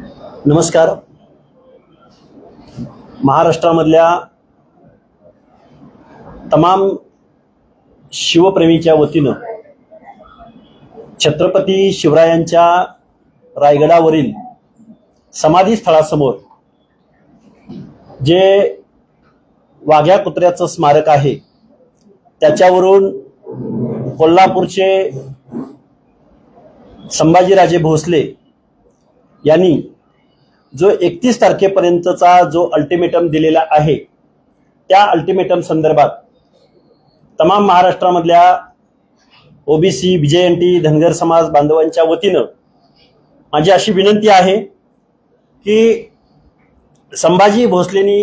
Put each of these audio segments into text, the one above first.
नमस्कार. महाराष्ट्रामधल्या तमाम शिवप्रेमीच्या वतीनं छत्रपती शिवरायांच्या रायगडावरील समाधी स्थळासमोर जे वाघ्या कुत्र्याचं स्मारक आहे त्याच्यावरून कोल्हापूरचे संभाजीराजे भोसले यांनी जो 31 तारखेपर्यंतचा जो अल्टिमेटम दिलेला आहे त्या अल्टिमेटम संदर्भात तमाम महाराष्ट्रामधल्या ओबीसी बीजेएनटी धनगर समाज बांधवांच्या वतीनं माझी अशी विनंती आहे की संभाजी भोसलेंनी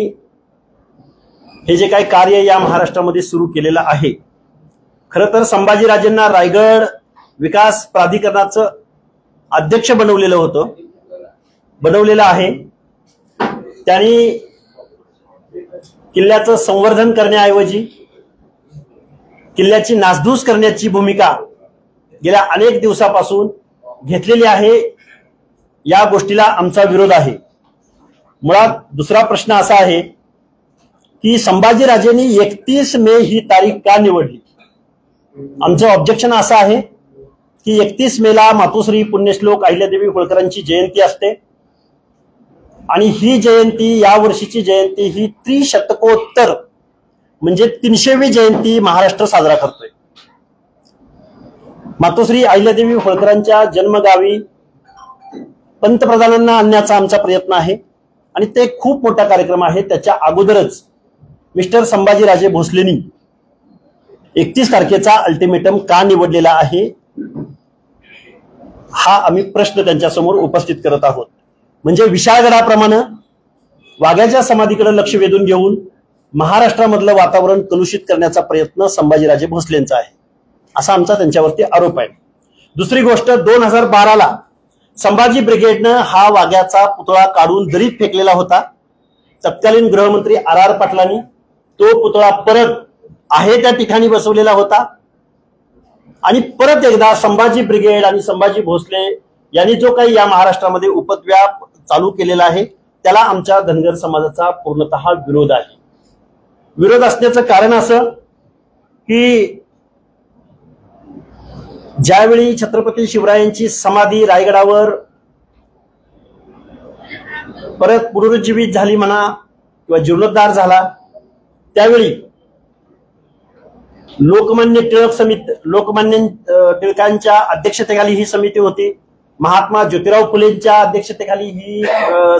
हे जे काही कार्य या महाराष्ट्रामध्ये सुरू केलेलं आहे, खरं तर संभाजीराजेंना रायगड विकास प्राधिकरणाचं अध्यक्ष बनवलेलं आहे. त्यांनी किल्ल्याचं संवर्धन करण्याऐवजी किल्ल्याची नासधूस करण्याची भूमिका गेल्या अनेक दिवसापासून घेतलेली आहे. या गोष्टीला आमचा विरोध आहे. मुळात दुसरा प्रश्न असा आहे की संभाजीराजेंनी 31 मे ही तारीख का निवडली. आमचं ऑब्जेक्शन असं आहे की 31 मेला मातोश्री पुण्यश्लोक अहिल्यादेवी होळकरांची जयंती असते आणि ही जयंती, या वर्षीची जयंती ही त्रिशतकोत्तर म्हणजे 300वी जयंती महाराष्ट्र साजरा करतोय. मातोश्री अहिल्यादेवी होळकरांच्या जन्मगावी पंतप्रधानांना आणण्याचा आमचा प्रयत्न आहे आणि ते खूप मोठा कार्यक्रम आहे. त्याच्या अगोदरच मिस्टर संभाजीराजे भोसलेंनी 31 तारखेचा अल्टिमेटम का निवडलेला आहे हा आम्ही प्रश्न त्यांच्यासमोर उपस्थित करत आहोत. म्हणजे विशाळगडाप्रमाणे वाघ्याच्या समाधीकडे लक्ष वेधून घेऊन महाराष्ट्रामधलं वातावरण कलुषित करण्याचा प्रयत्न संभाजीराजे भोसलेंचा आहे असा आमचा त्यांच्यावरती आरोप आहे. दुसरी गोष्ट, 2012ला संभाजी ब्रिगेडनं हा वाघ्याचा पुतळा काढून दरीत फेकलेला होता. तत्कालीन गृहमंत्री RR पाटलांनी तो पुतळा परत आहे त्या ठिकाणी बसवलेला होता आणि परत एकदा संभाजी ब्रिगेड आणि संभाजी भोसले यांनी जो काही या महाराष्ट्रामध्ये उपद्व्याप चालू केलेला आहे त्याला आमच्या धनगर समाजाचा पूर्णतः विरोध आहे. विरोध असण्याचं कारण असं की ज्यावेळी छत्रपती शिवरायांची समाधी रायगडावर परत पुनरुज्जीवित झाली म्हणा किंवा जीर्णोद्धार झाला, त्यावेळी लोकमान्य टिळकांच्या अध्यक्षतेखाली ही समिती होती. महात्मा ज्योतिराव फुलेंच्या अध्यक्षतेखाली ही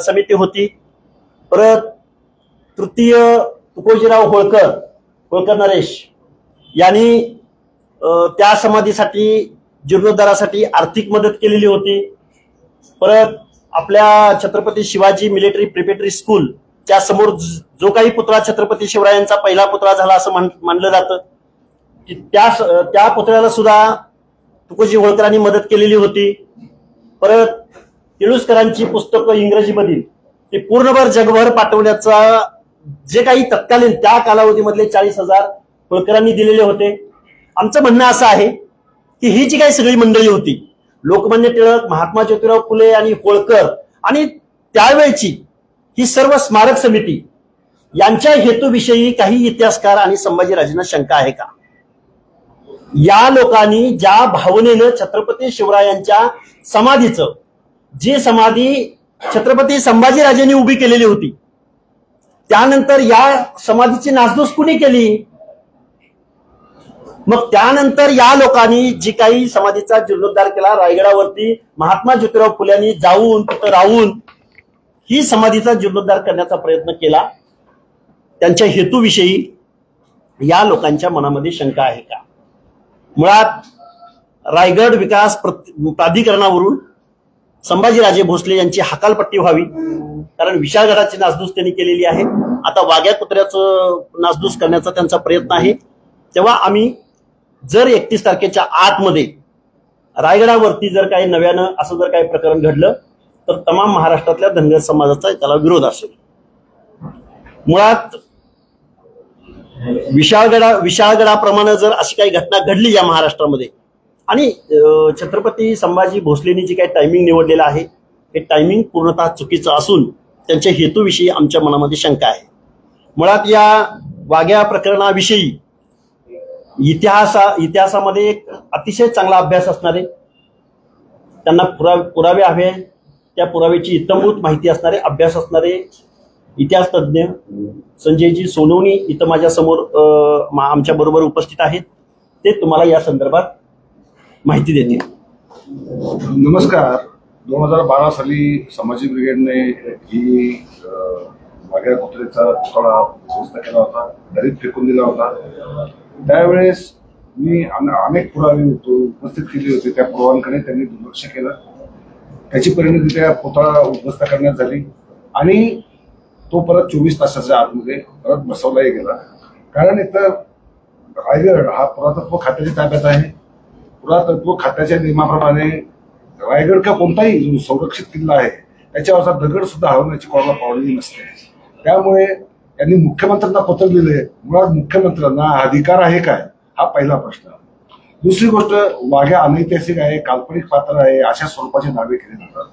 समिती होती. परत तृतीय तुकोजीराव होळकर नरेश यांनी त्या समाधीसाठी जीर्णोद्धारासाठी आर्थिक मदत केलेली होती. परत आपल्या Chhatrapati Shivaji military preparatory school च्या समोर जो काही पुतळा छत्रपती शिवरायांचा पहिला पुतळा झाला असं मानलं जातं की त्या पुतळ्याला सुद्धा तुकोजी होळकरांनी मदत केलेली होती. परत तिळुसकरांची पुस्तकं इंग्रजीमधील ते पूर्णभर जगभर पाठवण्याचा जे काही तत्कालीन त्या कालावधीमधले 40,000 होळकरांनी दिलेले होते. आमचं म्हणणं असं आहे की ही जी काही सगळी मंडळी होती, लोकमान्य टिळक, महात्मा ज्योतिराव फुले आणि होळकर आणि त्यावेळची ही सर्व स्मारक समिती यांच्या हेतूविषयी काही इतिहासकार आणि संभाजीराजेंना शंका आहे का? या लोकांनी ज्या भावनेनं छत्रपती शिवरायांच्या समाधीचं, जी समाधी छत्रपती संभाजीराजेंनी उभी केलेली होती, त्यानंतर या समाधीची नासधूस कुणी केली? मग त्यानंतर या लोकांनी जी काही समाधीचा जीर्णोद्धार केला रायगडावरती, महात्मा ज्योतिराव फुल्यांनी जाऊन तिथं राहून ही समाधीचा जीर्णोद्धार करण्याचा प्रयत्न केला. त्यांच्या हेतूविषयी या लोकांच्या मनामध्ये शंका आहे का? मुळात रायगड विकास प्राधिकरणावरून संभाजीराजे भोसले यांची हकालपट्टी व्हावी, कारण विशाळगडाची नासधूस त्यांनी केलेली आहे. आता वाघ्या कुत्र्याचं नासधूस करण्याचा त्यांचा प्रयत्न आहे. तेव्हा आम्ही जर 31 तारखेच्या आतमध्ये रायगडावरती जर काही नव्यानं असं जर काही प्रकरण घडलं तर तमाम महाराष्ट्रातल्या धनगर समाजाचा त्याला विरोध असेल. मुळात विशाळगडाप्रमाणे जर अशी काही घटना घडली या महाराष्ट्रामध्ये आणि छत्रपती संभाजी भोसलेंनी जी काही टायमिंग निवडलेला आहे हे टायमिंग पूर्णतः चुकीचं असून त्यांच्या हेतूविषयी आमच्या मनामध्ये शंका आहे. मुळात या वाघ्या प्रकरणाविषयी इतिहासामध्ये एक अतिशय चांगला अभ्यास असणारे, त्यांना पुरावे हवे, त्या पुराव्याची इत्थंभूत माहिती असणारे, अभ्यास असणारे इतिहास तज्ज्ञ संजयजी सोनवणी इथं माझ्या समोर आमच्या बरोबर उपस्थित आहेत. ते तुम्हाला या संदर्भात माहिती देतील. नमस्कार. 2012 साली समाजी ब्रिगेडने ही वाघ्या कुत्र्याचा पुतळा दुरुस्त केला होता, दरीत फेकून दिला होता. त्यावेळेस मी अनेक पुरावे उपस्थित केले होते. त्या पुराव्यांकडे त्यांनी दुर्लक्ष केलं. त्याची परिणती त्या पुतळा उद्ध्वस्त करण्यात झाली आणि तो परत 24 तासाच्या आतमध्ये परत बसवलाही गेला. कारण इथं रायगड हा पुरातत्व खात्याच्या ताब्यात आहे. पुरातत्व खात्याच्या नियमाप्रमाणे रायगड का कोणताही जो संरक्षित किल्ला आहे त्याच्यावरचा दगड सुद्धा हलवण्याची कोणाला परवानगी नसते. त्यामुळे त्यांनी मुख्यमंत्र्यांना पत्र दिले. मुळात मुख्यमंत्र्यांना अधिकार आहे काय, हा पहिला प्रश्न. दुसरी गोष्ट, वाघ्या अनैतिहासिक आहे, काल्पनिक पात्र आहे, अशा स्वरूपाचे दावे केले जातात.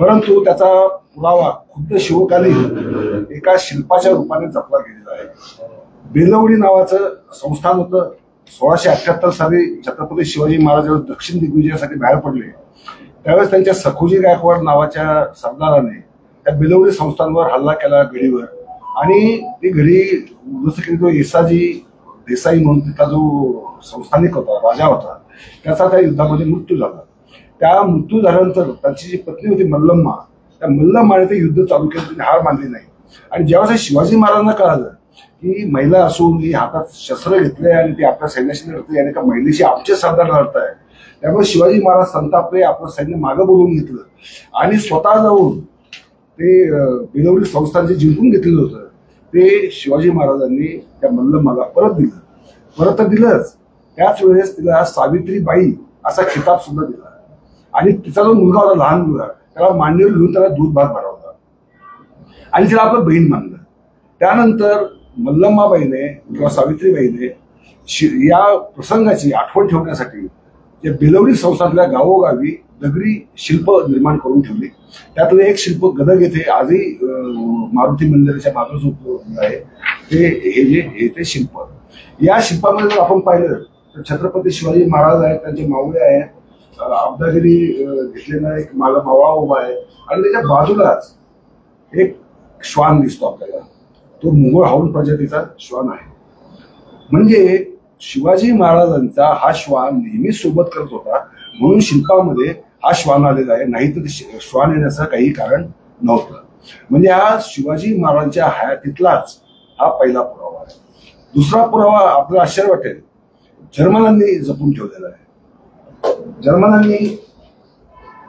परंतु त्याचा पुरावा खुद्द शिवकालीन एका शिल्पाच्या रूपाने जपला गेलेला आहे. बेलवडी नावाचं संस्थान होतं. 1678 साली छत्रपती शिवाजी महाराज दक्षिण दिग्विजयासाठी बाहेर पडले त्यावेळेस त्यांच्या सखोजी गायकवाड नावाच्या सरदाराने त्या बेलवडी संस्थांवर हल्ला केला गडीवर, आणि ती घडी उद्ध्वस्त केली. तो येसाजी देसाई म्हणून तिथला जो संस्थानिक होता, राजा होता, त्याचा त्या युद्धामध्ये मृत्यू झाला. त्या मृत्यू झाल्यानंतर त्यांची जी पत्नी होती मल्लम्मा, त्या मल्लम्माने ते युद्ध चालू केलं. तिने हार मानली नाही. आणि जेव्हा शिवाजी महाराजांना कळालं की महिला असून ही हातात शस्त्र घेतले आणि ती आपल्या सैन्याशी लढते आणि एका महिलेशी आमचे सरदार लढत आहे, त्यामुळे शिवाजी महाराज संतापले. आपलं सैन्य मागं बोलवून घेतलं आणि स्वतः जाऊन ते बेलवडी संस्थान जे जिंकून घेतलेलं होतं ते शिवाजी महाराजांनी त्या मल्लम्माला परत दिलं. परत तर दिलंच, त्याच वेळेस तिला सावित्रीबाई असा खिताब सुद्धा दिला. आणि तिचा जो मुलगा होता, लहान मुलगा, त्याला मांडीवर घेऊन त्याला दूध भात भरवला आणि तिला आपलं बहीण मानलं. त्यानंतर मल्लम्माबाईने किंवा सावित्रीबाईने या प्रसंगाची आठवण ठेवण्यासाठी जे बेलवडी संस्थातल्या गावोगावी दगडी शिल्प निर्माण करून ठेवली. त्यातलं एक शिल्प गदग येथे आजही मारुती मंदिराच्या बाजूला उपलब्ध आहे. ते शिल्प, या शिल्पामध्ये जर आपण पाहिलं तर छत्रपती शिवाजी महाराज आहेत, त्यांचे मावळे आहेत, अब्दागिरी घेतलेला एक मावळा उभा आहे आणि त्याच्या बाजूलाच एक श्वान दिसतो आपल्याला. तो मुघल हाऊन प्रजातीचा श्वान आहे. म्हणजे शिवाजी महाराजांचा हा श्वान नेहमी सोबत करत होता, म्हणून शिल्पामध्ये हा श्वान आलेला आहे. नाही तर श्वान येण्याचं काही कारण नव्हतं. म्हणजे हा शिवाजी महाराजांच्या हयातीतलाच हा पहिला पुरावा आहे. दुसरा पुरावा आपल्याला आश्चर्य वाटेल, जर्मनांनी जपून ठेवलेला आहे. जर्मनांनी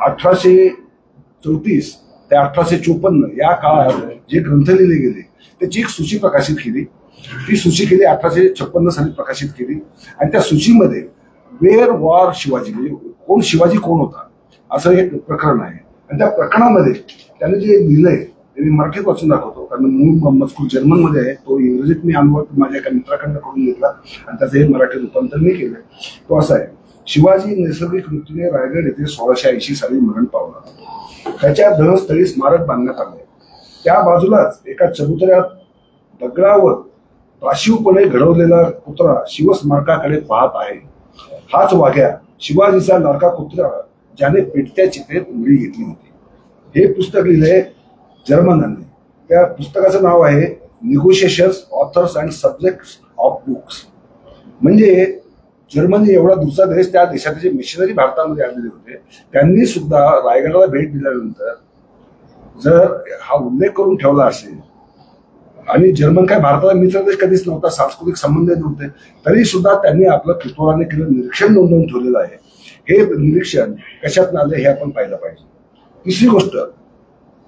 1834 ते 1854 या काळात जे ग्रंथ लिहिले गेले त्याची एक सूची प्रकाशित केली. ती सूची केली 1856 साली प्रकाशित केली. आणि त्या सूचीमध्ये वेअर वॉर शिवाजी, म्हणजे शिवाजी कोण होता असं एक प्रकरण आहे. आणि त्या प्रकरणामध्ये त्याने जे लिहिलंय ते मी मराठीत वाचून दाखवतो, कारण मूळ मजकूर जर्मनमध्ये आहे. तो इंग्रजीत मी अनुभव माझ्या एका मित्राकडनं करून घेतला आणि त्याचं हे मराठी रूपांतर मी केलंय. तो असा आहे, शिवाजी नैसर्गिक मृत्यूने रायगड येथे 1680 साली मरण पावला. त्याच्या दहस्थळी स्मारक बांधण्यात आले. त्या बाजूलाच एका चबुतऱ्यात दगडावर राशीवपणे घडवलेला कुत्रा शिवस्मारकाकडे पाहत आहे. हाच वाघ्या, शिवाजीचा लाडका कुत्रा, ज्याने पेटत्या चितेत उडी घेतली होती. हे पुस्तक लिहिले जर्मनांनी. त्या पुस्तकाचं नाव आहे negotiations, authors and subjects of books. म्हणजे जर्मनी एवढा दूरचा देश, त्या देशाचे जे मिशनरी भारतामध्ये आलेले होते त्यांनी सुद्धा रायगडाला भेट दिल्यानंतर जर हा उल्लेख करून ठेवला असेल, आणि जर्मन काय भारताचा मित्र देश कधीच नव्हता, सांस्कृतिक संबंध नव्हते, तरी सुद्धा त्यांनी आपलं कुतूहलाने केलं निरीक्षण नोंदवून ठेवलेलं आहे. हे निरीक्षण कशातून आले हे आपण पाहिलं पाहिजे. तिसरी गोष्ट,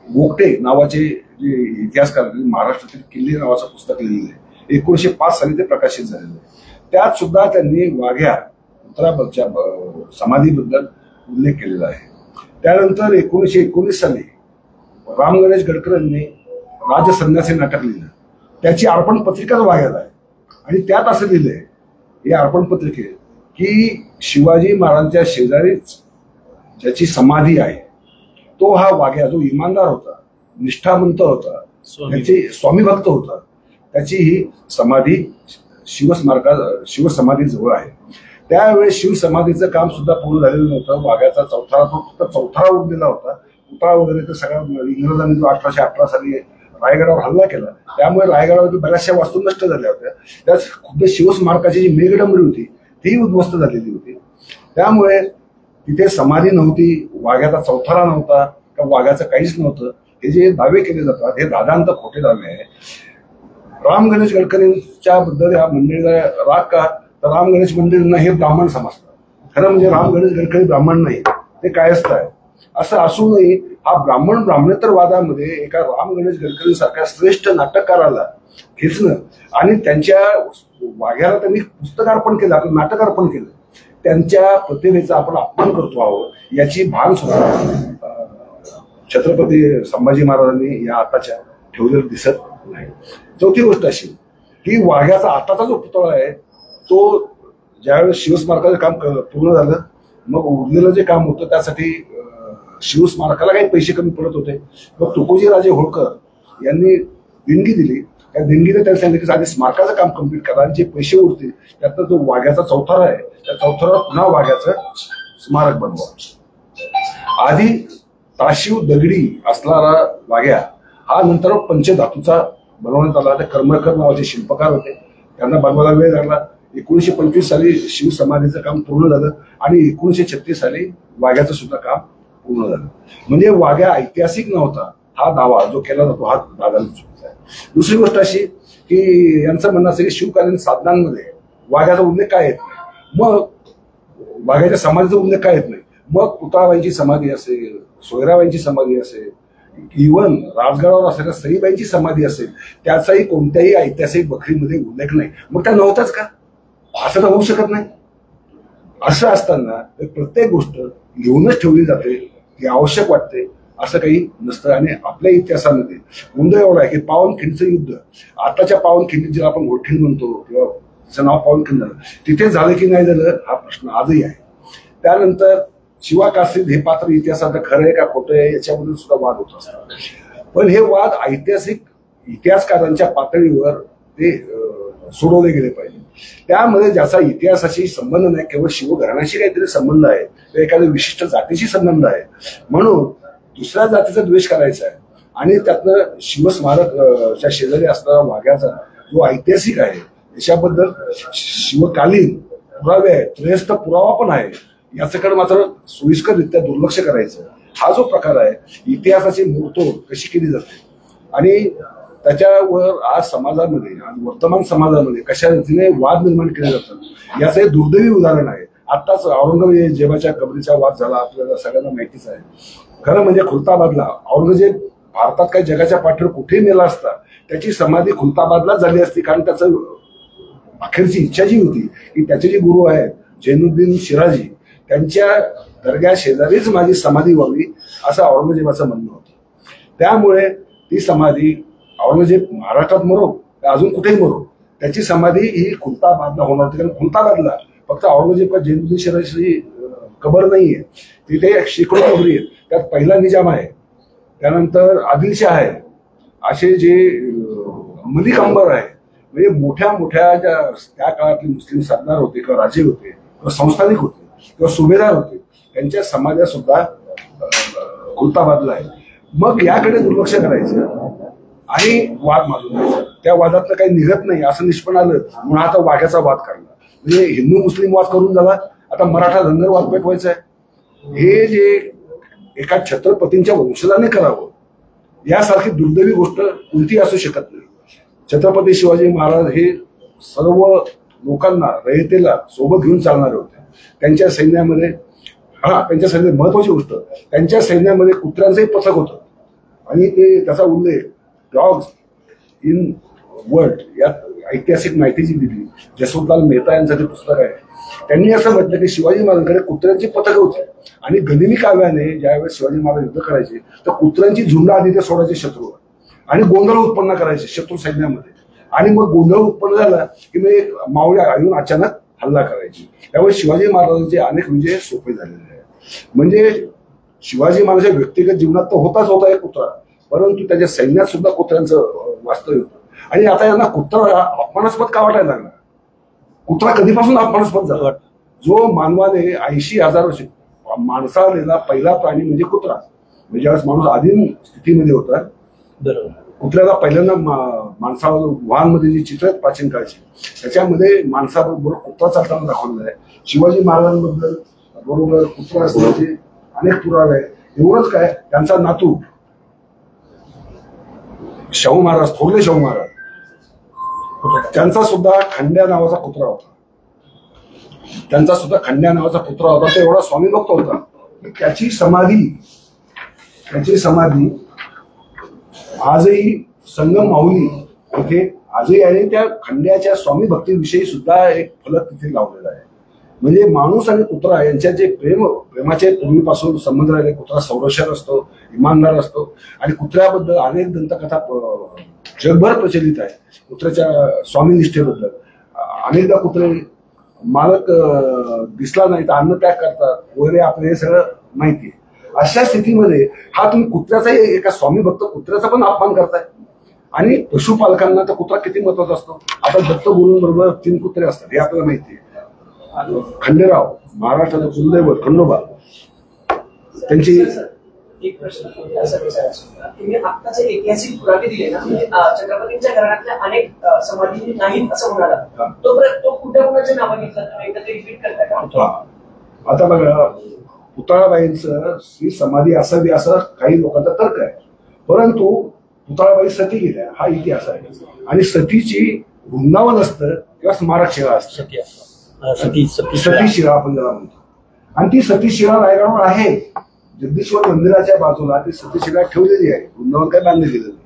गोगटे नावाचे जे इतिहासकार, महाराष्ट्रातील किल्ले नावाचं पुस्तक लिहिलेलं आहे, 1905 साली ते प्रकाशित झालेलं आहे. त्यात सुद्धा त्यांनी वाघ्या कुत्राबद्दलच्या समाधीबद्दल उल्लेख केलेला आहे. त्यानंतर 1919 साली राम गणेश गडकर यांनी राजसन्यासी नाटक लिहिलं. त्याची अर्पण पत्रिकाच वाघ्याला आहे आणि त्यात असं लिहिलंय या अर्पण पत्रिकेत की शिवाजी महाराजांच्या शेजारीच ज्याची समाधी आहे तो तो हा वाघ्या जो इमानदार होता, निष्ठावंत होता, त्याची स्वामीभक्त होता, त्याची ही समाधी शिवसमाधी जवळ आहे. त्यावेळेस शिवसमाधीचं काम सुद्धा पूर्ण झालेलं नव्हतं. वाघ्याचा चौथरा उरलेला होता. पुतळा वगैरे तर सगळा इंग्रजांनी जो 1818 साली रायगडावर हल्ला केला, त्यामुळे रायगडावर बऱ्याचशा वास्तू नष्ट झाल्या होत्या. त्याच खुद्द शिवस्मारकाची जी मेघडंबरी होती ती उद्ध्वस्त झालेली होती. त्यामुळे तिथे समाधी नव्हती, वाघ्याचा चौथरा नव्हता, का वाघ्याचं काहीच नव्हतं. हे जे दावे केले जातात हे दादांत खोटे दावे आहे. राम गणेश गडकरींच्या बद्दल या मंडळीला राग का, तर राम गणेश मंडळींना हे ब्राह्मण समजतात. खरं म्हणजे राम गणेश गडकरी ब्राह्मण नाही, ते कायस्थ आहे. असं असूनही हा ब्राह्मणेतर वादामध्ये एका राम गणेश गडकरी सारख्या श्रेष्ठ नाटककाराला खेचणं आणि त्यांच्या वाघ्याला त्यांनी पुस्तकार्पण केलं, आपलं नाटकार्पण केलं, त्यांच्या प्रतिभेचा आपण अपमान करतो आहोत याची भान सुद्धा छत्रपती संभाजी महाराजांनी या आताच्या ठेवलेलं दिसत नाही. चौथी गोष्ट अशी की वाघ्याचा आताचा जो पुतळा आहे तो ज्यावेळेस शिवस्मारकाचं काम पूर्ण झालं, मग उरलेलं जे काम होतं त्यासाठी शिवस्मारकाला काही पैसे कमी पडत होते. मग तुकोजीराजे होळकर यांनी देणगी दिली. त्या देणगीने त्यांनी सांगितलं की आधी स्मारकाचं काम कम्प्लीट करा आणि जे पैसे उरतील त्यातनं जो वाघ्याचा चौथरा आहे त्या चौथऱ्यावर पुन्हा वाघ्याचं स्मारक बनवा. आधी ताशीव दगडी असणारा वाघ्या हा नंतर पंचधातूचा बनवण्यात आला. ते कर्मकर नावाचे शिल्पकार होते, त्यांना बनवायला वेळ लागला. 1925 साली शिवसमाधीचं काम पूर्ण झालं आणि 1936 साली वाघ्याचं सुद्धा काम पूर्ण झालं. म्हणजे वाघ्या ऐतिहासिक नव्हता हा दावा जो केला जातो हा दादाला चुकीचा आहे. दुसरी गोष्ट अशी की यांचं म्हणणं असं की शिवकालीन साधनांमध्ये वाघ्याचा उल्लेख काय येत नाही, मग वाघ्याच्या समाधीचा उल्लेख काय येत नाही, मग पुतळाबाईंची समाधी असेल, सोयराबाईंची समाधी असेल, इव्हन राजगडावर असलेल्या सईबाईंची समाधी असेल, त्याचाही कोणत्याही ऐतिहासिक बखरीमध्ये उल्लेख नाही. मग त्या नव्हताच का? असं तर होऊ शकत नाही. असं असताना प्रत्येक गोष्ट लिहूनच ठेवली जाते की आवश्यक वाटते असं काही नसतं. आणि आपल्या इतिहासामध्ये गोंधळ एवढा आहे की पावनखिंडचं युद्ध, आताच्या पावनखिंडीत ज्याला आपण गोठीण म्हणतो किंवा त्याचं नाव पावनखिंड झालं, तिथे झालं की नाही झालं हा प्रश्न आजही आहे. त्यानंतर शिवाकाशीद हे पात्र इतिहासात खरं आहे का खोटं आहे याच्याबद्दल सुद्धा वाद होत असतात. पण हे वाद ऐतिहासिक इतिहासकारांच्या पातळीवर ते सोडवले गेले पाहिजे. त्यामध्ये ज्याचा इतिहासाशी संबंध नाही, केवळ शिवघराण्याशी काहीतरी संबंध आहे, तर एखाद्या विशिष्ट जातीशी संबंध आहे म्हणून दुसऱ्या जातीचा द्वेष करायचा आहे आणि त्यातनं शिवस्मारकच्या शेजारी असणारा वाघ्याचा जो ऐतिहासिक आहे याच्याबद्दल शिवकालीन पुरावे आहेत, त्रयस्थ पुरावा पण आहे, याच्याकडे मात्र सोयीस्कररित्या दुर्लक्ष करायचं. हा जो प्रकार आहे इतिहासाची मोडतोड कशी केली जाते आणि त्याच्यावर आज समाजामध्ये आज वर्तमान समाजामध्ये कशा रीतीने वाद निर्माण केले जातात याचं हे दुर्दैवी उदाहरण आहे. आत्ताच औरंगजेबाच्या कबरीचा वाद झाला, आपल्याला सगळ्यांना माहितीच आहे. खरं म्हणजे खुलताबादला औरंगजेब भारतात काही जगाच्या पाठीवर कुठेही मेला असता त्याची समाधी खुलताबादलाच झाली असती, कारण त्याचं अखेरची इच्छा जी होती की त्याचे जे गुरु आहेत जैनुद्दीन शिराजी त्यांच्या दर्ग्या शेजारीच माझी समाधी व्हावी असं औरंगजेबाचं म्हणणं होतं. त्यामुळे ती समाधी औरंगजेब महाराष्ट्रात मरो अजून कुठेही मरो त्याची समाधी ही खुलताबादला होणार होती. कारण खुलताबादला फक्त औरंगजेब का जैनुद्दीन शिराजी कबर नाहीये, तिथे शेकडो कबरी आहेत. त्यात पहिला निजाम आहे, त्यानंतर आदिलशाह आहे, असे जे मलिक अंबर आहे, म्हणजे मोठ्या मोठ्या ज्या त्या काळातले मुस्लिम सरदार होते किंवा राजे होते किंवा संस्थानिक होते किंवा सुभेदार होते त्यांच्या समाध्या सुद्धा खुलताबादला आहे. मग याकडे दुर्लक्ष करायचं आणि वाद माजून द्यायचा. त्या वादातलं काही निघत नाही असं निष्पन्न आलं म्हणून आता वाघ्याचा वाद काढला. म्हणजे हिंदू मुस्लिम वाद करून झाला, आता मराठा धनगर वाद पेटवायचा आहे. हे जे एका छत्रपतींच्या वंशजाने करावं यासारखी दुर्दैवी गोष्ट कोणती असू शकत नाही. छत्रपती शिवाजी महाराज हे सर्व लोकांना रयतेला सोबत घेऊन चालणारे होते. त्यांच्या सैन्यामध्ये त्यांच्या सैन्यात महत्वाची गोष्ट त्यांच्या सैन्यामध्ये कुत्र्यांचंही पथक होतं आणि ते त्याचा उल्लेख डॉग्स इन वर्ल्ड या ऐतिहासिक माहितीची दिली. जसवंतलाल मेहता यांचं ते पुस्तक आहे. त्यांनी असं म्हटलं की शिवाजी महाराजांकडे कुत्र्यांची पथकं होती आणि गनिमी काव्याने ज्यावेळेस शिवाजी महाराज युद्ध करायचे तर कुत्र्यांची झुंड आधी ते सोडायचे शत्रूवर आणि गोंधळ उत्पन्न करायचे शत्रू सैन्यामध्ये. आणि मग गोंधळ उत्पन्न झाला की मग मावळ्या येऊन अचानक हल्ला करायची. त्यामुळे शिवाजी महाराजांचे अनेक विजय सोपे झालेले आहेत. म्हणजे शिवाजी महाराजांच्या व्यक्तिगत जीवनात तर होता एक कुत्रा, परंतु त्याच्या सैन्यात सुद्धा कुत्र्यांचं वास्तव्य होतं. आणि आता यांना कुत्रा अपमानास्पद का वाटायला लागला? कुत्रा कधीपासून अपमानास्पद झाला? जो मानवाने 80,000 वर्ष माणसाला पहिला प्राणी म्हणजे कुत्रा. म्हणजे ज्यावेळेस माणूस आदिम स्थितीमध्ये होता, कुत्र्याला पहिल्यांदा माणसावर गुहांमध्ये जी चित्र आहेत प्राचीन काळची, त्याच्यामध्ये माणसाबरोबर कुत्रा चालताना दाखवलेला आहे. शिवाजी महाराजांबद्दल बरोबर कुत्रा असण्याचे अनेक पुरावे आहेत. एवढंच काय, त्यांचा नातू शाहू महाराज, थोरले शाहू महाराज, त्यांचा सुद्धा खंड्या नावाचा कुत्रा होता. तो एवढा स्वामी भक्त होता. त्याची समाधी आजही संगम माहुली इथे आजही आहे. त्या खंड्याच्या स्वामी भक्तीविषयी सुद्धा एक फलक तिथे लावलेला आहे. म्हणजे माणूस आणि कुत्रा यांच्यात जे प्रेमाचे पूर्वीपासून संबंध राहिले. कुत्रा संरक्षक असतो, इमानदार असतो, आणि कुत्र्याबद्दल अनेक दंतकथा जगभर प्रचलित आहे. कुत्र्याच्या स्वामीनिष्ठेबद्दल अनेकदा कुत्रे मालक दिसला नाही तर अन्न पॅक करतात वगैरे, आपलं हे सगळं माहिती आहे. अशा स्थितीमध्ये हा तुम्ही कुत्र्याचा, एका स्वामी भक्त कुत्र्याचा पण अपमान करताय. आणि पशुपालकांना तर कुत्रा किती महत्वाचा असतो. आता दत्त गुरूंबरोबर 3 कुत्रे असतात हे आपल्याला माहिती आहे. खंडेराव, महाराष्ट्राचा कुलदैवत खंडोबा, त्यांची एक प्रश्न असा विचारायचा, तुम्ही आता जे ऐतिहासिक पुरावे दिले ना, म्हणजे छत्रपतींच्या घराण्यातल्या अनेक समाधी नाहीत असं म्हणाला, तो कुठे कुणाच्या नावं घेतलं, तुम्ही एकदा ते रिपीट करता का? आता बघा, पुतळाबाईंचं श्री समाधी असावी असं काही लोकांचा तर्क आहे, परंतु पुतळाबाई सती गेल्या हा इतिहास आहे. आणि सतीची वृंदावन असतं किंवा स्मारक शिळा असतं, सती शिळा आपण ज्याला म्हणतो. आणि ती सती शिळा रायगडावर आहे. जगदीश्वर मंदिराच्या बाजूला ती सती शिळा ठेवलेली आहे. वृंदावन काय बांधले गेलेलं नाही.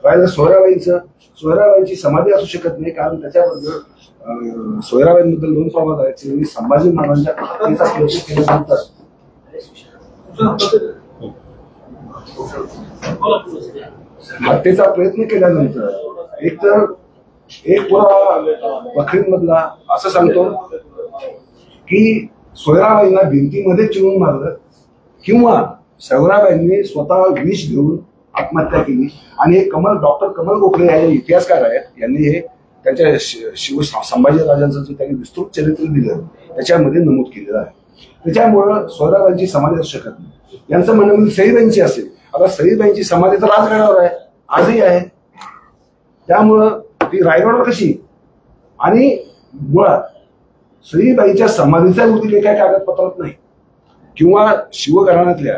राहिलं सोयराबाईंची समाधी असू शकत नाही, कारण त्याच्याबद्दल सोयराबाईंबद्दल 2 प्रवाद आहेत. संभाजी महाराजांच्या केल्यानंतर हत्येचा प्रयत्न केल्यानंतर एक पुरावा बखरींमधला असं सांगतो की सोयराबाईंना भिंतीमध्ये चिरून मारलं, किंवा सोयराबाईंनी स्वतः विष घेऊन आत्महत्या केली. आणि हे डॉक्टर कमल गोखले हे इतिहासकार आहेत, यांनी हे त्यांच्या संभाजी राजांचं जे त्यांनी विस्तृत चरित्र दिलं त्याच्यामध्ये नमूद केलेलं आहे. त्याच्यामुळं सोयराबाईंची समाधी असू शकत नाही. यांचं म्हणणं म्हणजे सईबाईंची असेल. आता सईबाईंची समाधी तर राजगडावर आहे, आजही आहे. त्यामुळं ती रायगडावर कशी? आणि मुळात सईबाईंच्या समाधीचा उल्लेख काही कागदपत्रात नाही, किंवा शिवघराण्यातल्या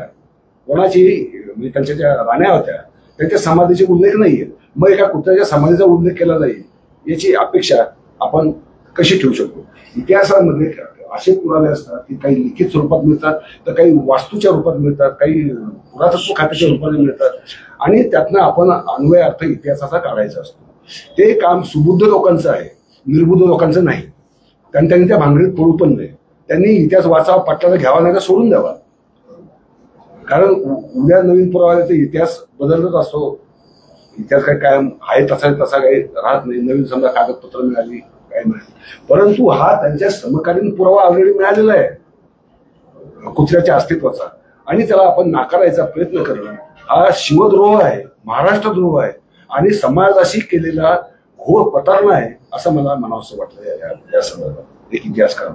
कोणाची म्हणजे त्यांच्या ज्या राण्या होत्या त्यांच्या समाधीचे उल्लेख नाहीये. मग एका कुत्र्याच्या समाधीचा उल्लेख केला जाईल याची अपेक्षा आपण कशी ठेवू शकतो? इतिहासामध्ये असे पुरावे असतात की काही लिखित स्वरूपात मिळतात, तर काही वास्तूच्या रूपात मिळतात, काही पुरातत्व खात्याच्या रूपाने मिळतात, आणि त्यातनं आपण अन्वय अर्थ इतिहासाचा काढायचा असतो. ते काम सुबुद्ध लोकांचं आहे, निर्बुद्ध लोकांचं नाही. त्यांनी त्या भांगडीत पडू पण नाही. त्यांनी इतिहास वाचावा, पटलाला घ्यावा, नाही का सोडून द्यावा. कारण उद्या नवीन पुरावा ते इतिहास बदलत असतो. इतिहास काय कायम आहे तसा काही राहत नाही. नवीन समजा कागदपत्र मिळाली काय मिळाली, परंतु हा त्यांच्या समकालीन पुरावा ऑलरेडी मिळालेला आहे कुत्र्याच्या अस्तित्वाचा, आणि त्याला आपण नाकारायचा प्रयत्न करणं हा शिवद्रोह आहे, महाराष्ट्रद्रोह आहे, आणि समाजाशी केलेला घोर प्रतारणा आहे असं मला म्हणावंसं वाटतं या संदर्भात एक इतिहासकार.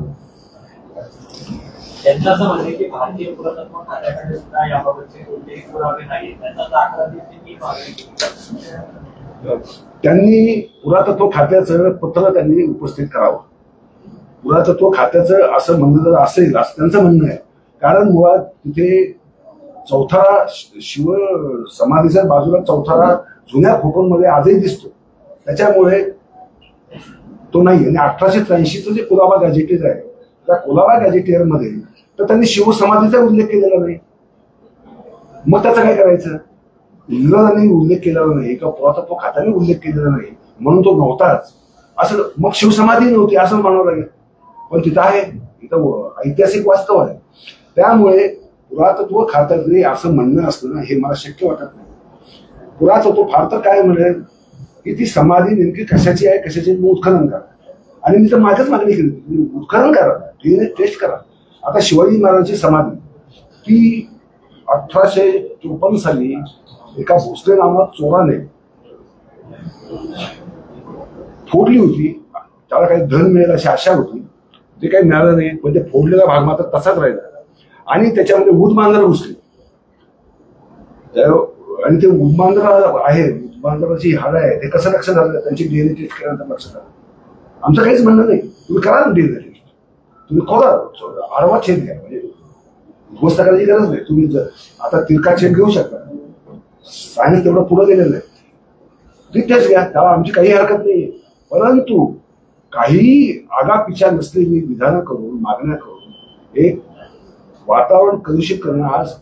त्यांचं असं म्हणणं की भारतीय पुरातत्व खात्याकडे सुद्धा याबाबतचे कोणतेही पुरावे नाही, त्यांचा दाखला त्यांनी पुरातत्व खात्याचं पत्र त्यांनी उपस्थित करावं. पुरातत्व खात्याचं असं म्हणणं जर असेल असं त्यांचं म्हणणं आहे, कारण मुळात तिथे चौथारा शिव समाधीच्या बाजूला चौथारा जुन्या फोटोमध्ये आजही दिसतो, त्याच्यामुळे तो नाही. आणि 1883चं जे कुलाबा गॅजेटियर आहे त्या कुलाबा गॅजेटियर मध्ये तर त्यांनी शिवसमाधीचा उल्लेख केलेला नाही. मग त्याचं काय करायचं? इंग्रजांनी उल्लेख केलेला नाही, एका पुरातत्व खात्याने उल्लेख केलेला नाही म्हणून तो नव्हताच असं, मग शिवसमाधी नव्हती असं म्हणावं लागेल. पण तिथं आहे, इथं ऐतिहासिक वास्तव आहे. त्यामुळे पुरातत्व खात्यातले असं म्हणणं असतं हे मला शक्य वाटत नाही. पुरातत्व फार तर काय म्हणेल की ती समाधी नेमकी कशाची आहे, कशाची उत्खनन करा. आणि मी तर माझ्याच मागणी केली, उत्खनन करा, टेस्ट करा. आता शिवाजी महाराजांची समाधी ती 1853 साली एका भोसले नामक चोराने फोडली होती. त्याला काही धन मिळेल अशी आशा होती, ते काही मिळालं नाही. पण ते फोडलेला भाग मात्र तसाच राहिला आणि त्याच्यामध्ये उदमांजर घुसली. आणि ते उदमांजर आहे, उदमांजराची हाड आहे, ते कसं लक्षात आलं? त्यांची डीएनए टेस्ट केल्यानंतर लक्षात आलं. आमचं काहीच म्हणणं नाही, तुम्ही करा ना डीएनए टेस्ट, तुम्ही खोदा, आडवा छेद घ्या, म्हणजे गोष्ट करायची गरज नाही. तुम्ही आता तिरका छेद घेऊ शकता, सायन्स तेवढं पुढे गेलेलं आहे, टेस्ट घ्या, त्याला आमची काही हरकत नाही. परंतु काही आगापिछा नसलेली विधानं करून, मागण्या करून एक वातावरण कलुषित करणं, आज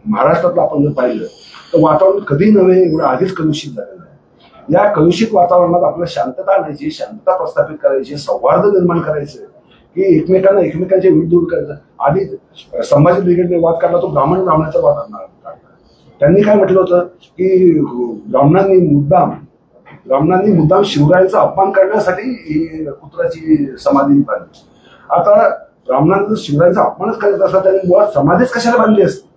महाराष्ट्रातलं आपण जर पाहिलं तर वातावरण कधी नव्हे एवढं आधीच कलुषित झालेलं आहे. या कलुषित वातावरणात आपल्याला शांतता आणायची, शांतता प्रस्थापित करायची, सौहार्द निर्माण करायचं, की एकमेकांच्या विरुद्ध दूर करायचं. आधी संभाजी ब्रिगेडने वाद काढला, तो ब्राह्मणाचा वाद काढला. त्यांनी काय म्हटलं होतं की ब्राह्मणांनी मुद्दाम शिवरायांचा अपमान करण्यासाठी ही कुत्राची समाधी बांधली. आता ब्राह्मणांना शिवरायांचा अपमानच करायचा असता, त्यांनी मुळात समाधीच कशाला बांधली असती,